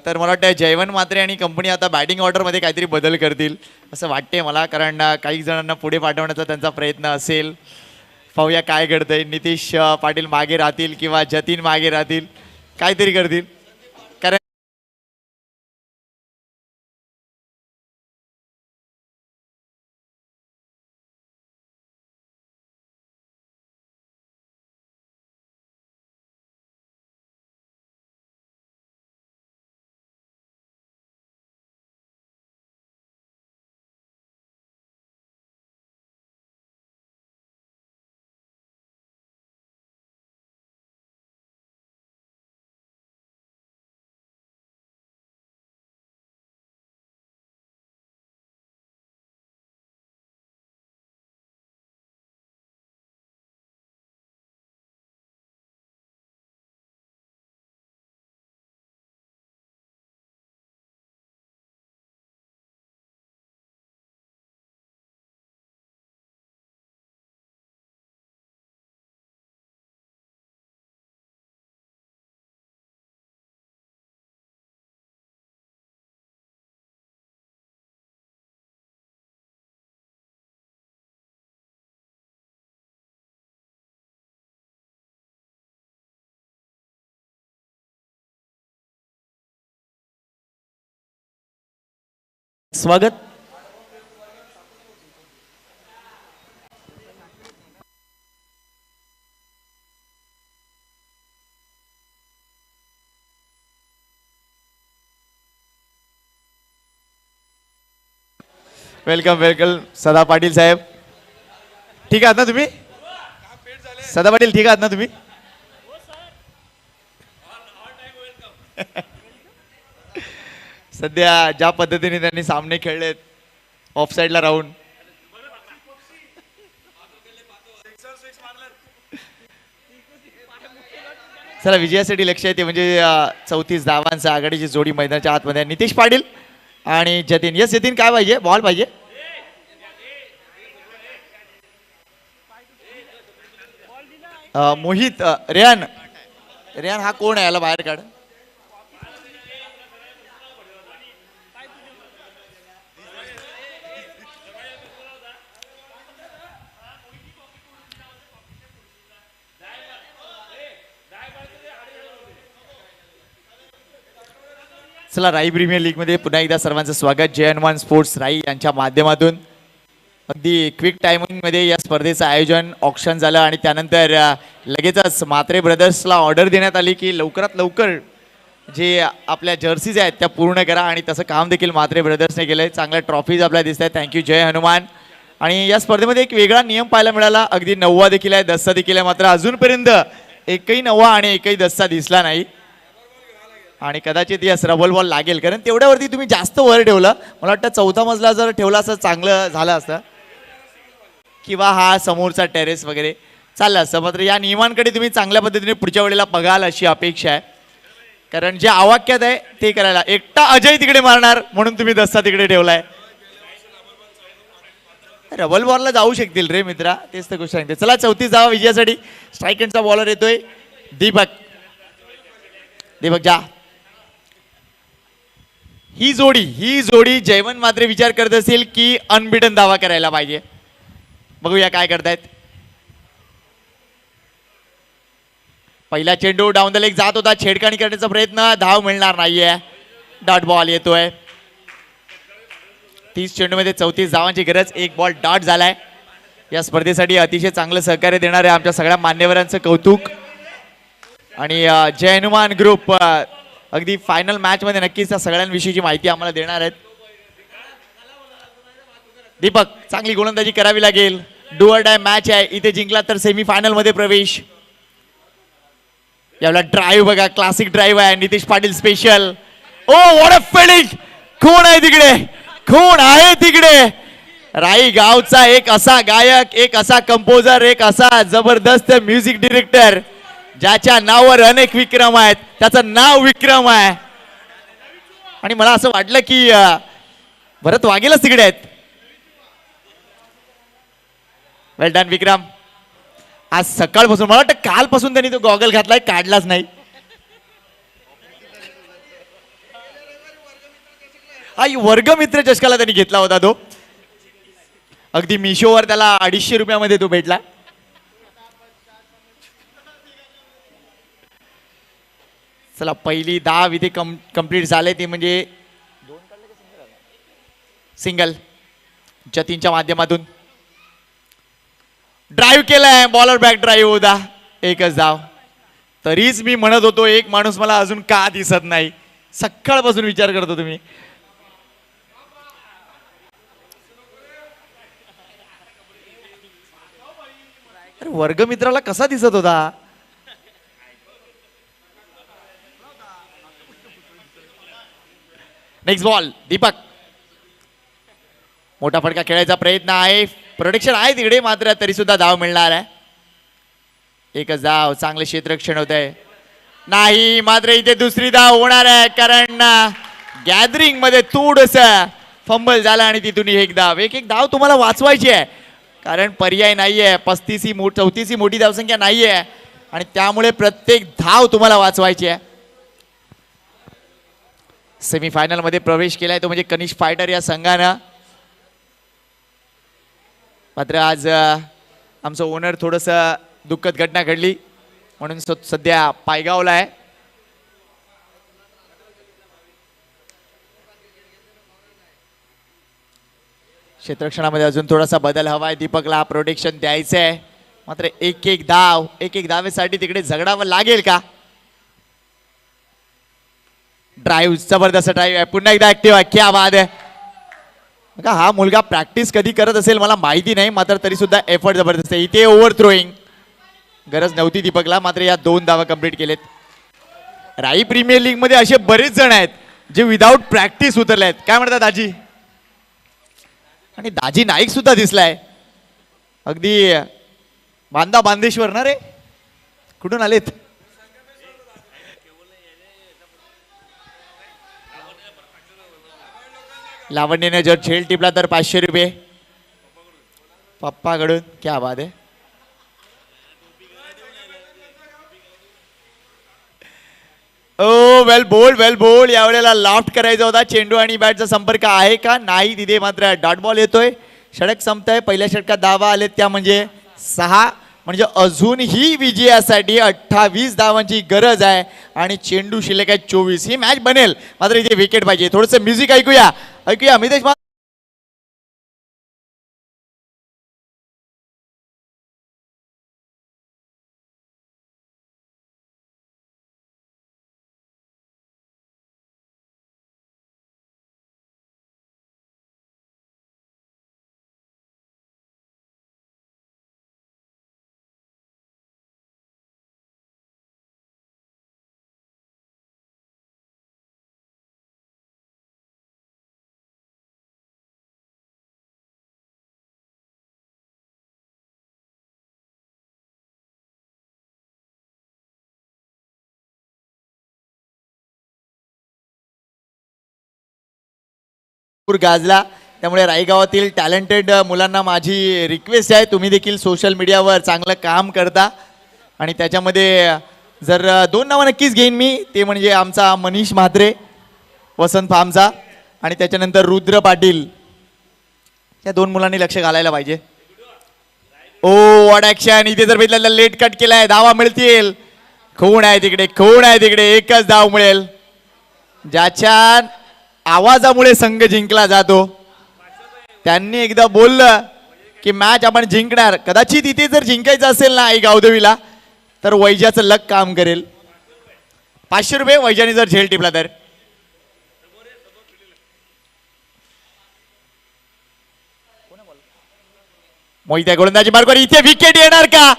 तर मला वाटतं जयवंत म्हात्रे आणि कंपनी आता बॅटिंग ऑर्डरमध्ये काहीतरी बदल करतील असं वाटते मला, कारण काही जणांना पुढे पाठवण्याचा त्यांचा प्रयत्न असेल. पाहूया काय घडतंय. नितीश पाटील मागे राहतील किंवा जतीन मागे राहतील, काहीतरी करतील. स्वागत. वेलकम वेलकम सदा पाटील साहेब. ठीक आहात ना तुम्ही? सदा पाटील ठीक आहात ना तुम्ही? सध्या ज्या पद्धतीने त्यांनी सामने खेळलेत ऑफ साईडला राहून, चला विजयासाठी लक्ष येते म्हणजे 34 धावांचा आघाडीची जोडी मैदानाच्या आतमध्ये. नितेश पाटील आणि जतीन. यस जतीन, काय पाहिजे? बॉल पाहिजे. मोहित रेहान. रेहान हा कोण आहे? याला बाहेर काढ. चला राई प्रीमियर लीग मध्ये पुन्हा एकदा सर्वांचं स्वागत. जय हनुमान स्पोर्ट्स राई यांच्या माध्यमातून अगदी क्विक टायमिंग मध्ये या स्पर्धेचं आयोजन ऑक्शन झालं आणि त्यानंतर लगेचच म्हात्रे ब्रदर्सला ऑर्डर देण्यात आली की लवकरात लवकर जे आपल्या जर्सीज आहेत त्या पूर्ण करा आणि तसं काम देखील म्हात्रे ब्रदर्सने केलंय. चांगल्या ट्रॉफीज आपल्याला दिसत आहेत. थँक्यू जय हनुमान. आणि या स्पर्धेमध्ये एक वेगळा नियम पाहायला मिळाला. अगदी 9 देखील आहे, 10 देखील आहे, मात्र अजूनपर्यंत एकही 9 आणि एकही 10 दिसला नाही. आणि कदाचित यस रबल बॉल लागेल, कारण तेवढ्यावरती तुम्ही जास्त वर ठेवलं. मला वाटतं 4था मजला जर ठेवला असं चांगलं झालं असतं, किंवा हा समोरचा टेरेस वगैरे चाललं असतं. मात्र या नियमांकडे तुम्ही चांगल्या पद्धतीने पुढच्या वेळेला बघाल अशी अपेक्षा आहे, कारण जे आवाक्यात आहे ते करायला. एकटा अजय तिकडे मारणार म्हणून तुम्ही 10 तिकडे ठेवलाय. रबल बॉलला जाऊ शकतील रे मित्रा, तेच तर गोष्ट सांगते. चला 34 धावा विजयासाठी. स्ट्राईक एंडचा बॉलर येतोय दीपक. दीपक जा. ही जोडी जयवंत मात्र विचार करत असेल की अनबिटन धावा करायला पाहिजे. बघूया काय करतायत. पहिला चेंडू डाऊन द लेग जात होता, छेडखानी करण्याचा प्रयत्न, धाव मिळणार नाहीये. डॉट बॉल येतोय. 30 चेंडूमध्ये 34 धावांची गरज. एक बॉल डॉट झालाय. या स्पर्धेसाठी अतिशय चांगलं सहकार्य देणारे आमच्या सगळ्या मान्यवरांचं कौतुक. आणि जय हनुमान ग्रुप अगदी फायनल मॅच मध्ये नक्कीच त्या सगळ्यांविषयीची माहिती आम्हाला देणार आहेत. दीपक चांगली गोलंदाजी करावी लागेल. डू ऑर डाय मॅच आहे. इथे जिंकला तर सेमीफायनल मध्ये प्रवेश. याला ड्राईव्ह बघा, क्लासिक ड्राईव्ह आहे. Nitesh Patil special. Oh what a fielding. कोण आहे तिकडे? कोण आहे तिकडे? राई गावचा एक असा गायक, एक असा कंपोजर, एक असा जबरदस्त म्युझिक डिरेक्टर ज्याच्या नावावर अनेक विक्रम आहेत. त्याचं नाव विक्रम आहे. आणि मला असं वाटलं की भरत वाघेलच तिकडे आहेत. वेल डन विक्रम. आज सकाळपासून, मला वाटतं कालपासून त्यांनी तो गॉगल घातलाय, काढलाच नाही. हा वर्गमित्र चषकाला त्यांनी घेतला होता तो. अगदी मिशोवर त्याला 250 रुपयामध्ये तो भेटला. चला पहिली 10 इथे कंप्लीट झाले, ते म्हणजे सिंगल. जतीनच्या माध्यमातून ड्राईव्ह केलाय. बॉलर बॅक ड्राईव्ह होता. एकच धाव. तरीच मी म्हणत होतो एक माणूस मला अजून का दिसत नाही. सकाळपासून विचार करतो तुम्ही. अरे वर्गमित्राला कसा दिसत होता? Next ball Deepak. मोठा फटका खेळायचा प्रयत्न आहे. प्रोटेक्शन आहे तिकडे, मात्र तरी सुद्धा धाव मिळणार आहे. एकच धाव. चांगले क्षेत्ररक्षण होत आहे. नाही, मात्र इथे दुसरी धाव होणार आहे, कारण गॅदरिंग मध्ये थोडस फंबल झाला आणि तिथून एक धाव. एक धाव तुम्हाला वाचवायची आहे, कारण पर्याय नाहीये. 34 ही मोठी धावसंख्या नाहीये आणि त्यामुळे प्रत्येक धाव तुम्हाला वाचवायची आहे. सेमीफायनल मध्ये प्रवेश केलाय तो म्हणजे कनिष्क फायटर या संघानं. मात्र आज आमचं ओनर थोडस दुःखद घटना घडली म्हणून सध्या पायगावला आहे. क्षेत्ररक्षणामध्ये अजून थोडासा बदल हवा आहे दीपकला, प्रोटेक्शन द्यायचं आहे. मात्र एक एक धावेसाठी तिकडे झगडावं लागेल का? ड्राईव्ह, जबरदस्त ड्राईव्ह आहे, पुन्हा एकदा ऍक्टिव्ह आहे, क्या बात आहे. बघा हा मुलगा प्रॅक्टिस कधी करत असेल मला माहिती नाही, मात्र तरी सुद्धा एफर्ट जबरदस्त आहे. इथे ओव्हर थ्रोईंग गरज नव्हती दीपकला, मात्र या 2 धावा कंप्लीट केलेत. राई प्रीमियर लीग मध्ये असे बरेच जण आहेत जे विदाऊट प्रॅक्टिस उतरले आहेत. काय म्हणतात दाजी? आणि दाजी नाईक सुद्धा दिसलाय, अगदी बांधा बांदेश्वर ना रे, कुठून आलेत? लावण्यने जर झेल टिपला तर 500 रुपये पप्पाकडून. क्या बात आहे. ओ वेल बोल्ड यावेळेला लॉफ्ट करायचा होता. चेंडू आणि बॅटचा संपर्क आहे का? नाही. तिथे मात्र डॉट बॉल येतोय. षटक संपतंय. पहिल्या षटकात धावा आलेत त्या म्हणजे 6, म्हणजे अजूनही विजयासाठी 28 धावांची गरज आहे आणि चेंडू शिल्लक आहे 24. ही मॅच बनेल, मात्र इथे विकेट पाहिजे. थोडंसं म्युझिक ऐकूया मितेश. गाजला, त्यामुळे रायगावातील टॅलेंटेड मुलांना माझी रिक्वेस्ट आहे, तुम्ही देखील सोशल मीडियावर चांगलं काम करता आणि त्याच्यामध्ये जर 2 नावं नक्कीच घेईन मी. ते म्हणजे आमचा मनीष म्हात्रे वसंत फार्मचा आणि त्याच्यानंतर रुद्र पाटील. या 2 मुलांनी लक्ष घालायला पाहिजे. ओ वॉट ॲक्शन. इथे जर बघितलं लेट कट केलाय, धावा मिळतील. खूण आहे तिकडे, एकच धाव मिळेल. ज्याच्या आवाजामुळे संघ जिंकला जातो, त्यांनी एकदा बोललं की मॅच आपण जिंकणार. कदाचित इथे जर जिंकायचं असेल ना आई गावदेवीला, तर वैजाचं लक काम करेल. 500 रुपये वैजाने जर झेल टिपला तर. मोहित्या गोलंदाजी मार्गावर इथे विकेट येणार का?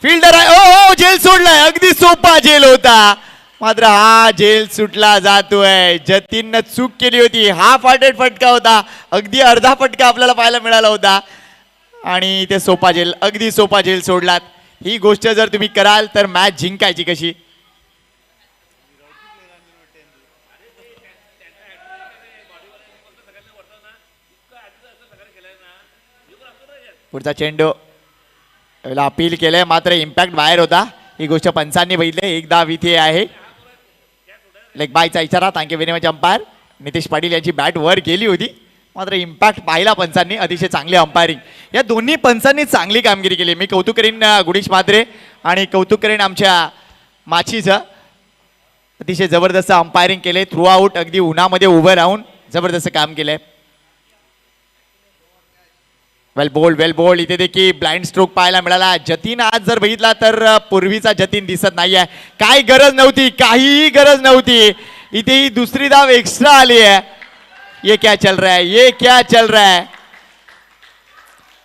फिल्डर आहे. ओ झेल सोडलाय. अगदी सोपा झेल होता, मात्र हा झेल सुटला जातोय. जतीननं चूक केली होती. हाफ हार्टेड फटका होता, अगदी अर्धा फटका आपल्याला पाहायला मिळाला होता आणि ते अगदी सोपा झेल सोडलात. ही गोष्ट जर तुम्ही कराल तर मॅच जिंकायची कशी? पुढचा चेंडू अपील केलंय, मात्र इम्पॅक्ट बाहेर होता. ही गोष्ट पंचांनी बघितली. 1 धाव इथे आहे. लेग बायचा इशारा. Thank you very much umpire. Nitesh Patil यांची बॅट वर गेली होती, मात्र इम्पॅक्ट पाहिला पंचांनी. अतिशय चांगली अंपायरिंग. या दोन्ही पंचांनी चांगली कामगिरी केली. मी कौतुक करीन गुणेश म्हात्रे आणि कौतुक करीन आमच्या माचीचं. अतिशय जबरदस्त अंपायरिंग केले. थ्रू आउट अगदी उन्हामध्ये उभं राहून जबरदस्त काम केलंय. वेल बोल्ड. इथे देखील ब्लाइंड स्ट्रोक पाहायला मिळाला. जतीन आज जर बघितला तर पूर्वीचा जतीन दिसत नाहीये. काही गरज नव्हती, काहीही गरज नव्हती. इथे ही दुसरी धाव एक्स्ट्रा आली आहे. ये क्या चल रहा है.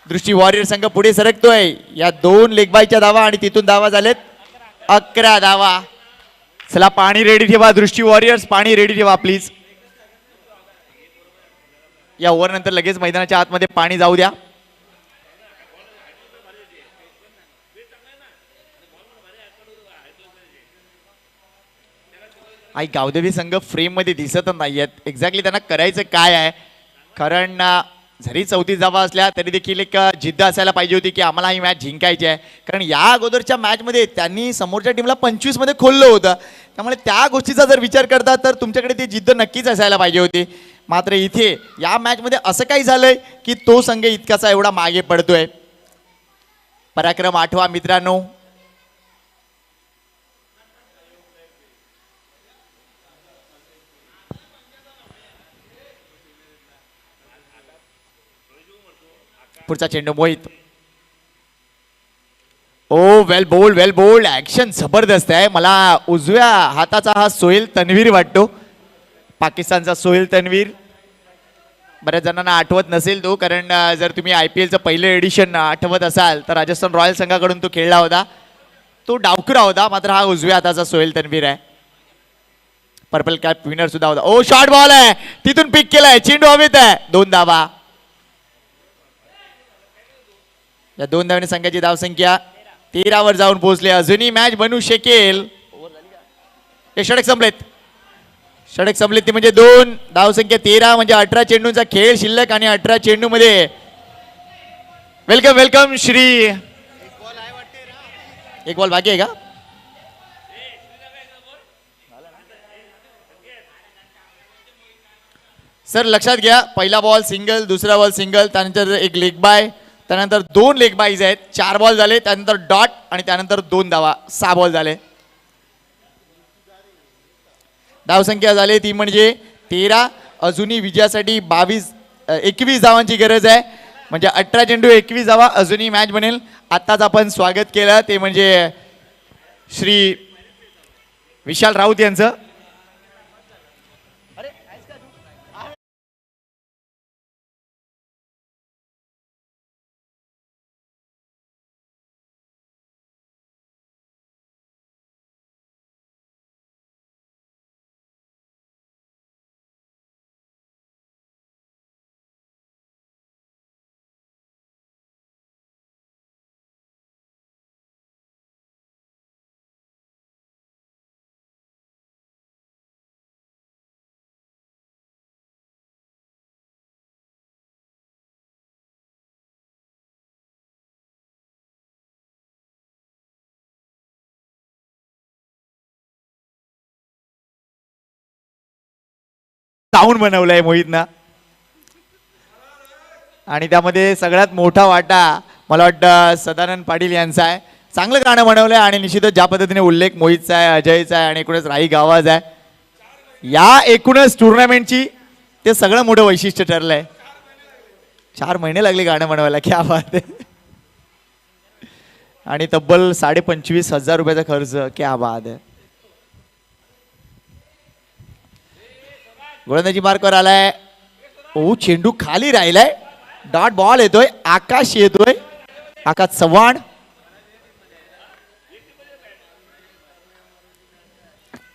दृष्टी वॉरियर संघ पुढे सरकतोय. या 2 लेगबायच्या धावा आणि तिथून धावा झालेत 11 धावा. चला पाणी रेडी ठेवा दृष्टी वॉरियर्स, पाणी रेडी ठेवा प्लीज. या ओव्हर नंतर लगेच मैदानाच्या आतमध्ये पाणी जाऊ द्या. आई गावदेवी संघ फ्रेम मध्ये दिसत नाहीयेत. एक्झॅक्टली त्यांना करायचं काय आहे? कारण जरी 34 धावा असल्या तरी देखील एक जिद्द असायला पाहिजे होती की आम्हाला ही मॅच जिंकायची आहे. कारण या अगोदरच्या मॅचमध्ये त्यांनी समोरच्या टीमला 25 मध्ये खोललं होतं. त्यामुळे त्या गोष्टीचा जर विचार करता तर तुमच्याकडे ती जिद्द नक्कीच असायला पाहिजे होती. मात्र इथे या मॅचमध्ये असं काही झालंय की तो संघ इतकासा एवढा मागे पडतोय. पराक्रम आठवा मित्रांनो. पुढचा चेंडू मोहित. ओ वेल बोल्ड ऍक्शन जबरदस्त आहे. मला उजव्या हाताचा हा सोहेल तन्वीर वाटतो, पाकिस्तानचा सोहेल तन्वीर. बऱ्याच जणांना आठवत नसेल तो, कारण जर तुम्ही IPLचं पहिलं एडिशन आठवत असाल तर राजस्थान रॉयल संघाकडून तो खेळला होता. तो डावखुरा होता, मात्र हा उजव्या हाताचा सोहेल तन्वीर आहे. पर्पल कॅप विनर सुद्धा होता. ओ शॉर्ट बॉल आहे, तिथून पिक केलाय, चेंडू हवेत आहे. 2 धावा. या 2 धावांनी संघाची धावसंख्या 13 वर जाऊन पोहोचले. अजूनही मॅच बनू शकेल. हे षटक संपलेत ती म्हणजे 2 धावसंख्या 13 म्हणजे 18 चेंडूंचा खेळ शिल्लक आणि 18 चेंडू मध्ये वेलकम श्री. एक बॉल बाकी आहे का? सर लक्षात घ्या, पहिला बॉल सिंगल, दुसरा बॉल सिंगल, त्यानंतर एक लेग बाय, त्यानंतर 2 लेग बाईज आहेत. 4 बॉल झाले, त्यानंतर डॉट आणि त्यानंतर 2 धावा. 6 बॉल झाले. धावसंख्या झाली ती म्हणजे 13. अजूनही विजयासाठी 21 धावांची गरज आहे, म्हणजे 18 चेंडू 21 धावा. अजूनही मॅच बनेल. आत्ताच आपण स्वागत केलं ते म्हणजे श्री विशाल राऊत यांचं. साऊंड बनवलाय मोहितनं आणि त्यामध्ये सगळ्यात मोठा वाटा मला वाटतं सदानंद पाटील यांचा आहे. चांगलं गाणं बनवलंय आणि निश्चितच ज्या पद्धतीने उल्लेख मोहितचा आहे, अजयचा आहे आणि एकूणच राही गावाज आहे, या एकूणच टुर्नामेंटची ते सगळं मोठं वैशिष्ट्य ठरलंय. 4 महिने लागले गाणं बनवायला, क्या बात आहे. आणि तब्बल 25,500 रुपयाचा खर्च, क्या बात आहे. गोलंदाजी मार्कवर आलाय. ओ चेंडू खाली राहिलाय. डॉट बॉल येतोय, आकाश येतोय, आकाश चव्हाण.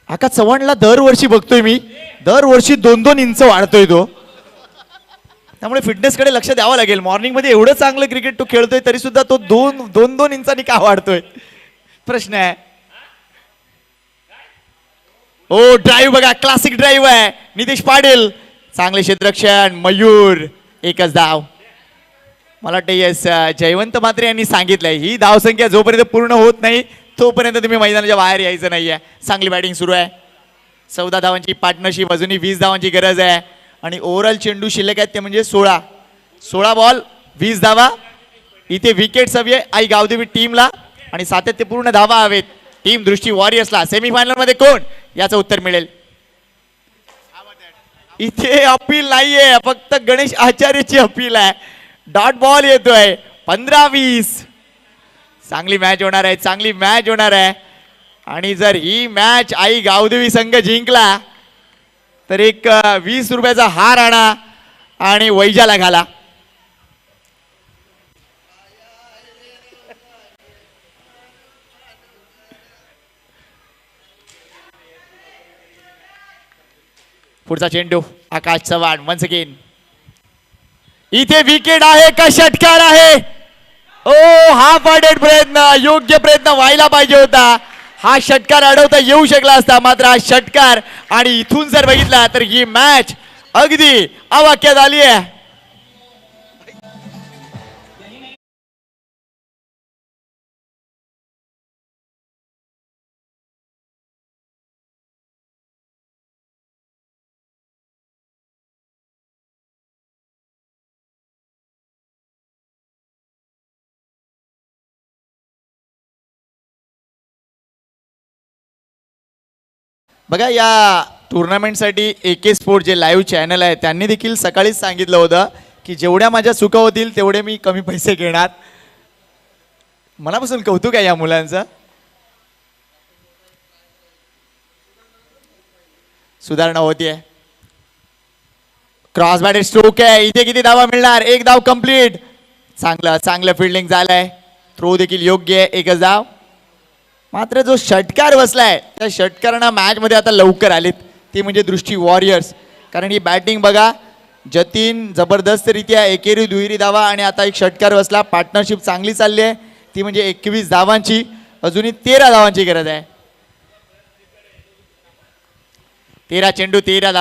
आकाश चव्हाणला दरवर्षी बघतोय मी, दरवर्षी 2-2 इंच वाढतोय तो. त्यामुळे फिटनेसकडे लक्ष द्यावं लागेल. मॉर्निंग मध्ये एवढं चांगलं क्रिकेट तो खेळतोय तरी सुद्धा तो 2-2 इंचांनी का वाढतोय प्रश्न आहे. ओ ड्राईव्ह बघा, क्लासिक ड्राईव्ह आहे. नितेश पाटील चांगले क्षेत्ररक्षण. मयूर एकच धाव. मला वाटतं येस जयवंत मात्रे यांनी सांगितलंय ही धावसंख्या जोपर्यंत पूर्ण होत नाही तोपर्यंत तुम्ही मैदानाच्या बाहेर यायचं नाहीये. चांगली बॅटिंग सुरू आहे. 14 धावांची पार्टनरशिप, अजूनही 20 धावांची गरज आहे आणि ओव्हरऑल चेंडू शिल्लक आहेत ते म्हणजे 16 बॉल 20 धावा. इथे विकेट्स हवी आहे आई गावदेवी टीमला आणि सातत्यपूर्ण धावा हवेत टीम दृष्टी वॉरियर्सला. सेमीफायनल मध्ये कोण याचं उत्तर मिळेल. इथे अपील नाहीये, फक्त गणेश आचार्यची अपील आहे. डॉट बॉल येतोय. 15-20. चांगली मॅच होणार आहे, चांगली मॅच होणार आहे. आणि जर ही मॅच आई गावदेवी संघ जिंकला तर एक 20 रुपयाचा हार आणा आणि वैजाला घाला. पुढचा चेंडू आकाश चव्हाण वन्स अगेन. इथे विकेट आहे का षटकार आहे. ओ हा पाडेड प्रयत्न, योग्य प्रयत्न व्हायला पाहिजे होता. हा षटकार अडवता येऊ शकला असता, मात्र हा षटकार आणि इथून जर बघितला तर ही मॅच अगदी अवाक्यात आली आहे. बघा या टुर्नामेंटसाठी AK स्पोर्ट जे लाईव्ह चॅनल आहे त्यांनी देखील सकाळीच सांगितलं होतं की जेवढ्या माझ्या चुका होतील तेवढे मी कमी पैसे घेणार. मनापासून कौतुक आहे या मुलांचं. सुधारणा होतीये. क्रॉस बॅटेड स्ट्रोक आहे. इथे किती धावा मिळणार? एक धाव कंप्लीट. चांगलं फिल्डिंग झालंय. थ्रो देखील योग्य आहे. एकच धाव. मात्र जो षटकार बसलाय त्या षटकारांना मॅच मध्ये आता लवकर आलीत, ती म्हणजे दृष्टी वॉरियर्स. कारण ही बॅटिंग बघा, जतीन जबरदस्तरित्या एकेरी दुहेरी धावा आणि आता एक षटकार बसला. पार्टनरशिप चांगली चालली आहे, ती म्हणजे 21 धावांची. अजूनही 13 धावांची गरज आहे. 13 चेंडू 13 धावा.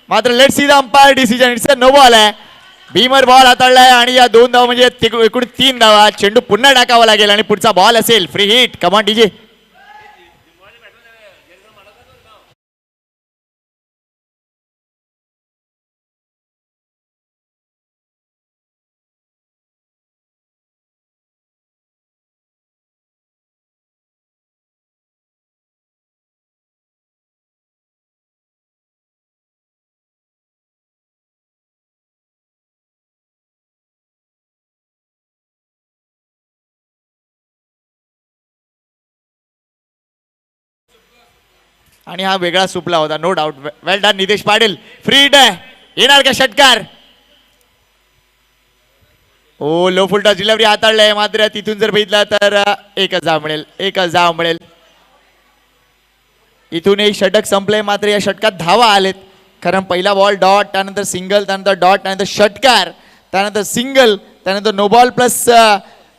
मात्र let see the umpire decision. It's a no ball आहे. भीमर बॉल हाताळलाय आणि या 2 धावा म्हणजे एकूण 3 धावा. चेंडू पुन्हा टाकावा लागेल आणि पुढचा बॉल असेल फ्री हिट. कमान डीजे. आणि हा वेगळा सुपला होता, no doubt. Well done Nitesh Patil. Free hit आहे. येणार का षटकार? ओ लो फुलटा डिलिव्हरी हाताळलाय. मात्र तिथून जर बघितलं तर एकच धाव मिळेल. इथून एक षटक संपलंय. मात्र या षटकात धावा आलेत, कारण पहिला बॉल डॉट, त्यानंतर सिंगल, त्यानंतर डॉट, त्यानंतर षटकार, त्यानंतर सिंगल, त्यानंतर नो बॉल प्लस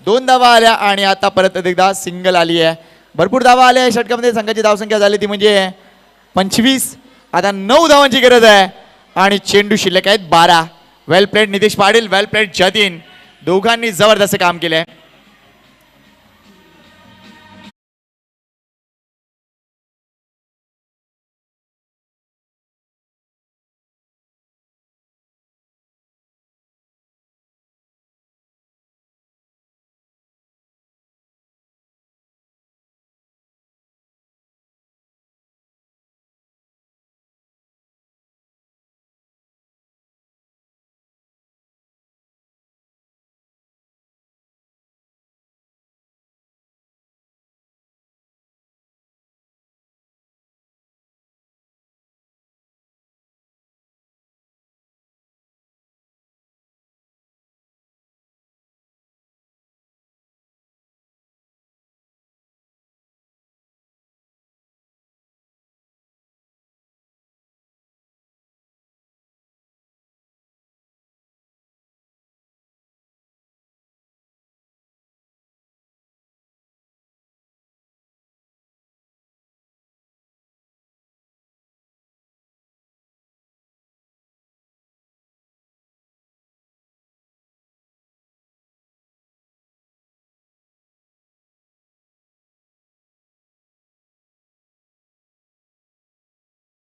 2 धावा आल्या आणि आता परत एकदा सिंगल आली आहे. भरपूर धावा आल्या षटकामध्ये. संघाची धावसंख्या झाली ती म्हणजे 25. आता 9 धावांची गरज आहे आणि चेंडू शिल्लक आहेत 12. वेल प्लेड नितेश पाटील, वेल प्लेड जतीन. दोघांनी जबरदस्त काम केलंय.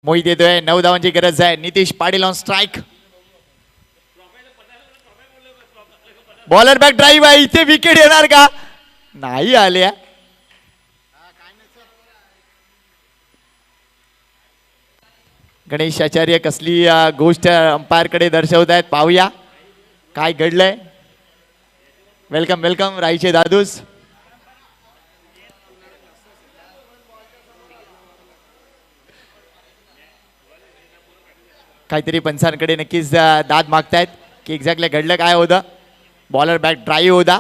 मोहित येतोय. 9 धावांची गरज आहे. Nitesh Patil on strike. Bowler back drive आहे. इथे विकेट येणार का? नाही आल्या. गणेश आचार्य कसली गोष्ट अंपायर कडे दर्शवत आहेत, पाहूया काय घडलंय. वेलकम वेलकम राईचे दादूस. काहीतरी पंचांकडे नक्कीच दाद मागतायत की एक्झॅक्टली घडलं काय होतं. बॉलर बॅक ड्राईव्ह होता.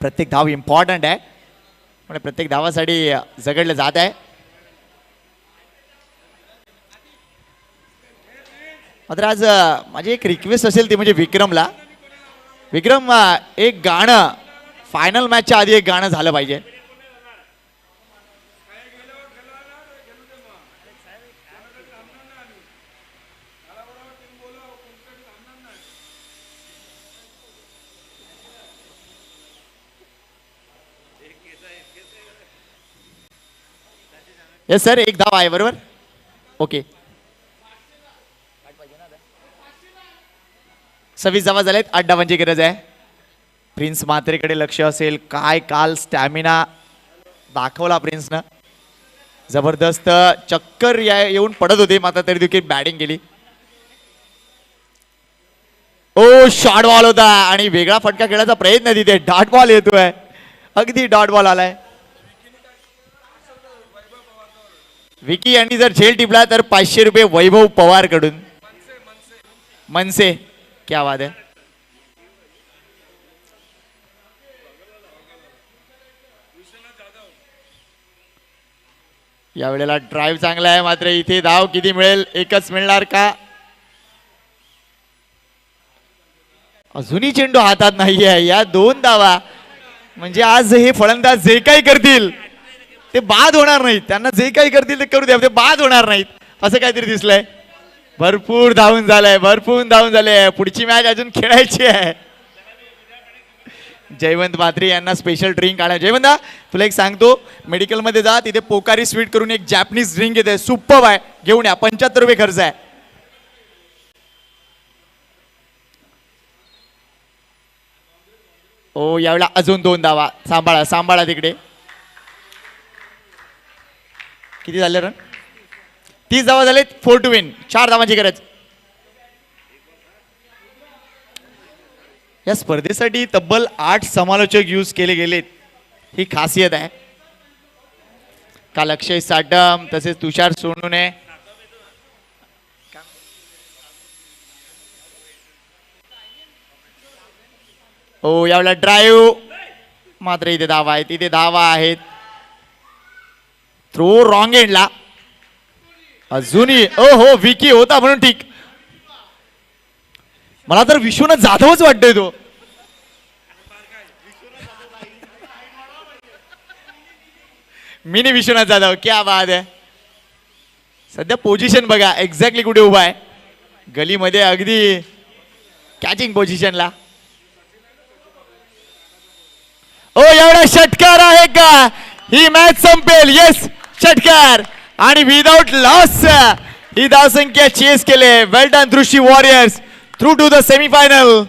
प्रत्येक धाव इम्पॉर्टंट आहे, पण प्रत्येक धावासाठी झगडलं जात आहे. मात्र आज माझी एक रिक्वेस्ट असेल ती म्हणजे विक्रम, एक गाणं फायनल मॅचच्या आधी एक गाणं झालं पाहिजे. येस सर, एक धाव आहे बरोबर. ओके, 26 धावा झाल्यात. 8 धावांची गरज आहे. प्रिन्स मात्रेकडे लक्ष असेल. काय काल स्टॅमिना दाखवला प्रिन्सनं. जबरदस्त चक्कर येऊन पडत होते, मात्र तरी देखील बॅटिंग केली. ओ शॉर्ट बॉल होता आणि वेगळा फटका खेळायचा प्रयत्न तिथे. डॉट बॉल येतोय, अगदी डॉट बॉल आलाय. विकी यांनी जर झेल टिपला तर 500 रुपये वैभव पवार कडून. मनसे, क्या बात आहे. यावेळेला ड्राईव्ह चांगला आहे, मात्र इथे धाव किती मिळेल, एकच मिळणार का. अजूनही चेंडू हातात नाहीये. या 2 धावा म्हणजे आज हे फलंदाज जे काही करतील ते बाद होणार नाहीत. त्यांना जे काही करतील ते करू द्या, ते बाद होणार नाहीत असं काहीतरी दिसलंय. भरपूर धावून झालंय, भरपूर धावून झाले. पुढची मॅच अजून खेळायची आहे. जयवंत म्हात्रे यांना स्पेशल ड्रिंक आणा. जयवंता, तुला एक सांगतो, मेडिकल मध्ये जा, तिथे पोकारी स्वीट करून एक जॅपनीज ड्रिंक येते, सुपर आहे, घेऊन या. 75 रुपये खर्च आहे. ओ यावेळेला अजून 2 धावा. सांभाळा सांभाळा तिकडे. किती झाले रन? 30 धावा झाले. 4 to win. 4 धावांची गरज. या स्पर्धेसाठी तब्बल 8 समालोचक यूज केले गेलेत, ही खासियत आहे. काल अक्षय साडम तसेच तुषार सोनूने ओ यावेळेला ड्राईव्ह, मात्र इथे धावा आहेत, इथे धावा आहेत. थ्रो रॉंग एंडला. अजूनही ओ हो, विकी होता म्हणून ठीक. मला तर विश्वनाथ जाधवच वाटतोय तो. मिनी विश्वनाथ जाधव, क्या बात आहे. सध्या पोझिशन बघा एक्झॅक्टली कुठे उभा आहे, गलीमध्ये अगदी कॅचिंग पोझिशनला. ओ एवढा षटकार आहे का, ही मॅच संपेल. येस, षटकार आणि विदाउट लॉस ही धावसंख्या चेस केले. Well done Drishti Warriors, through to the semifinal.